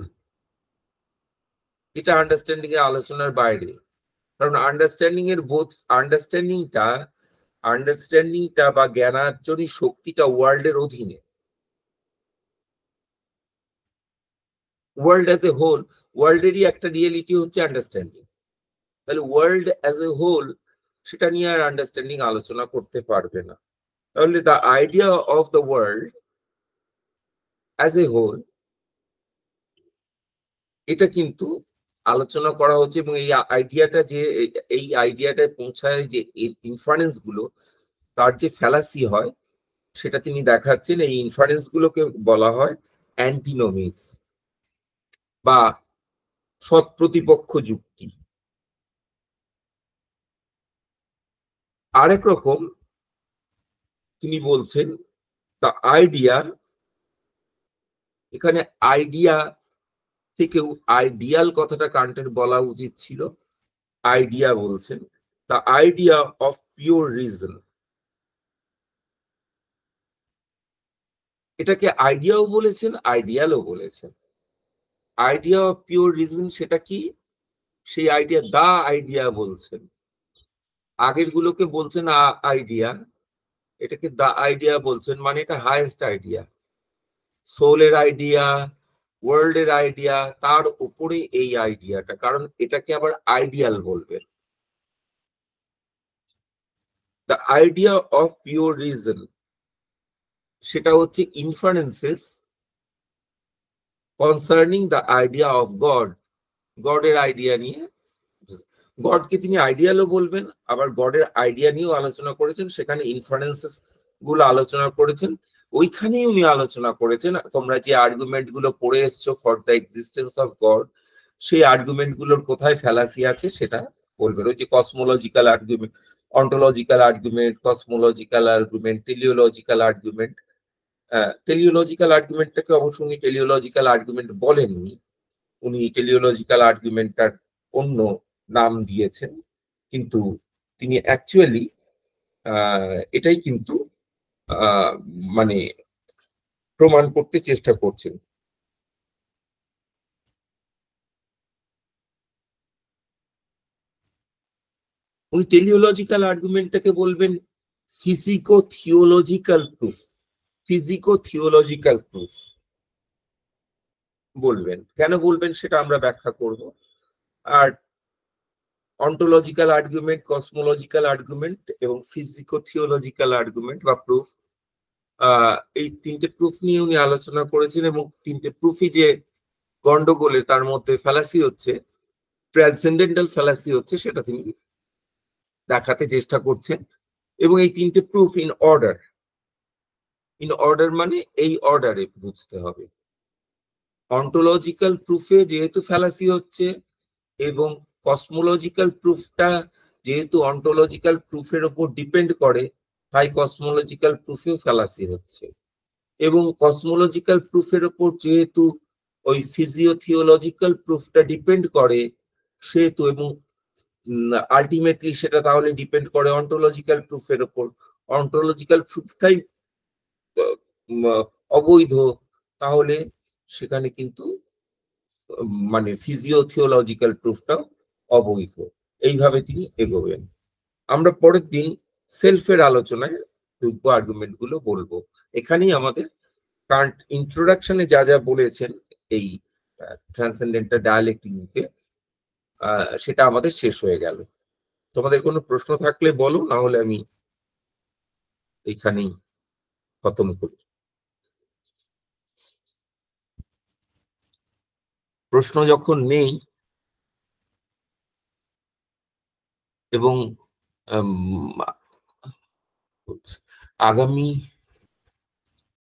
এটা আন্ডারস্ট্যান্ডিং এর আলোচনার বাইরে, কারণ আন্ডারস্ট্যান্ডিংটা বা জ্ঞানার্জনী শক্তিটা ওয়ার্ল্ডের অধীনে। ওয়ার্ল্ড অ্যাজ এ হোল, ওয়ার্ল্ডেরই একটা রিয়েলিটি হচ্ছে আন্ডারস্ট্যান্ডিং, তাহলে ওয়ার্ল্ড অ্যাজ এ হোল সেটা নিয়ে আর আন্ডারস্ট্যান্ডিং আলোচনা করতে পারবে না। তাহলে the idea of the world as a whole এটা কিন্তু আলোচনা করা হচ্ছে, এবং এই আইডিয়াটায় পৌঁছায় যে ইনফারেন্স গুলো, তার যে ফ্যালাসি হয় সেটা তিনি দেখাচ্ছেন। এই ইনফারেন্স গুলোকে বলা হয় অ্যান্টিনোমিস বা সৎপ্রতিপক্ষ যুক্তি। আরেক রকম তিনি বলছেন দ্য আইডিয়া, এখানে আইডিয়া থেকেও আইডিয়াল কথাটা কান্টের বলা উচিত ছিল, আইডিয়া বলছেন, the idea of pure reason. এটাকে আইডিয়াও বলেছেন, আইডিয়ালও বলেছেন। আইডিয়া অফ পিওর রিজন সেটা কি? সেই আইডিয়া দা আইডিয়া বলছেন, আগের গুলোকে বলছেন আইডিয়া, এটাকে দা আইডিয়া বলছেন, মানে এটা হাইয়েস্ট আইডিয়া, সোলের আইডিয়া, ওয়ার্ল্ডের আইডিয়া, তার উপরে এই আইডিয়াটা, কারণ এটাকে আবার আইডিয়াল বলবেন। The idea of pure reason সেটা হচ্ছে inferences concerning the idea of God, গডের আইডিয়া নিয়ে। গডকে তিনি আইডিয়ালও বলবেন, আবার গডের আইডিয়া নিয়েও আলোচনা করেছেন, সেখানে ইনফারেন্সেস গুলো আলোচনা করেছেন। ওইখানেই উনি আলোচনা করেছেন তোমরা যে আর্গুমেন্ট গুলো পড়ে এসছো for the existence of God, সেই আর্গুমেন্ট গুলোর কোথায় ফ্যালাসি আছে সেটা বলবেন। ওই যে cosmological argument, ontological argument, cosmological argument, teleological argument. Teleological আর্গুমেন্টটাকে অবশ্য উনি টেলিওলজিক্যাল আর্গুমেন্ট বলেননি, উনি টেলিওলজিক্যাল আর্গুমেন্টটার অন্য নাম দিয়েছেন, কিন্তু তিনি অ্যাকচুয়ালি এটাই কিন্তু মানে প্রমাণ করতে চেষ্টা করছেন। উনি টেলিওলজিক্যাল আর্গুমেন্টটাকে বলবেন ফিজিকো থিওলজিক্যাল প্রুফ, ফিজিকো থিওলজিক্যাল প্রুফ বলবেন। কেন বলবেন সেটা আমরা ব্যাখ্যা করব। আর অন্টোলজিক্যাল আর্গুমেন্ট, কসমোলজিক্যাল আর্গুমেন্ট এবং ফিজিকো থিওলজিক্যাল আর্গুমেন্ট বা প্রুফ এই তিনটে প্রুফ নিয়ে উনি আলোচনা করেছেন, এবং তিনটে প্রুফই যে গন্ডগোলে তার মধ্যে ফ্যালাসি হচ্ছে, ট্রান্সেন্ডেন্টাল ফ্যালাসি হচ্ছে, সেটা তিনি দেখাতে চেষ্টা করছেন। এবং এই তিনটে প্রুফ ইন অর্ডার মানে এই অর্ডারে বুঝতে হবে। অন্টোলজিক্যাল প্রুফে যেহেতু ফ্যালাসি হচ্ছে, এবং কসমোলজিক্যাল প্রুফটা যেহেতু অন্টোলজিক্যাল প্রুফের উপর ডিপেন্ড করে, তাই কসমোলজিক্যাল প্রুফেও ফ্যালাসি হচ্ছে। এবং কসমোলজিক্যাল প্রুফের উপর যেহেতু ওই ফিজিওথিওলজিক্যাল প্রুফটা ডিপেন্ড করে, সেহেতু এবং আলটিমেটলি সেটা তাহলে ডিপেন্ড করে অন্টোলজিক্যাল প্রুফের উপর। অন্টোলজিক্যাল প্রুফটাই অবৈধ, তাহলে সেখানে কিন্তু মানে ফিজিওথিওলজিক্যাল প্রুফটাও অবৈধ। এইভাবে তিনি এগোবেন। আমরা পরের দিন সেলফের আলোচনায় ঢুকবো, আর্গুমেন্ট গুলো বলবো। এখানেই আমাদের কান্ট ইন্ট্রোডাকশনে যা যা বলেছেন এই ট্রান্সেন্ডেন্টাল ডায়ালেক্টিকে, সেটা আমাদের শেষ হয়ে গেল। তোমাদের কোনো প্রশ্ন থাকলে বলো, না হলে আমি এখানেই খতম করি। প্রশ্ন যখন নেই এবং আগামী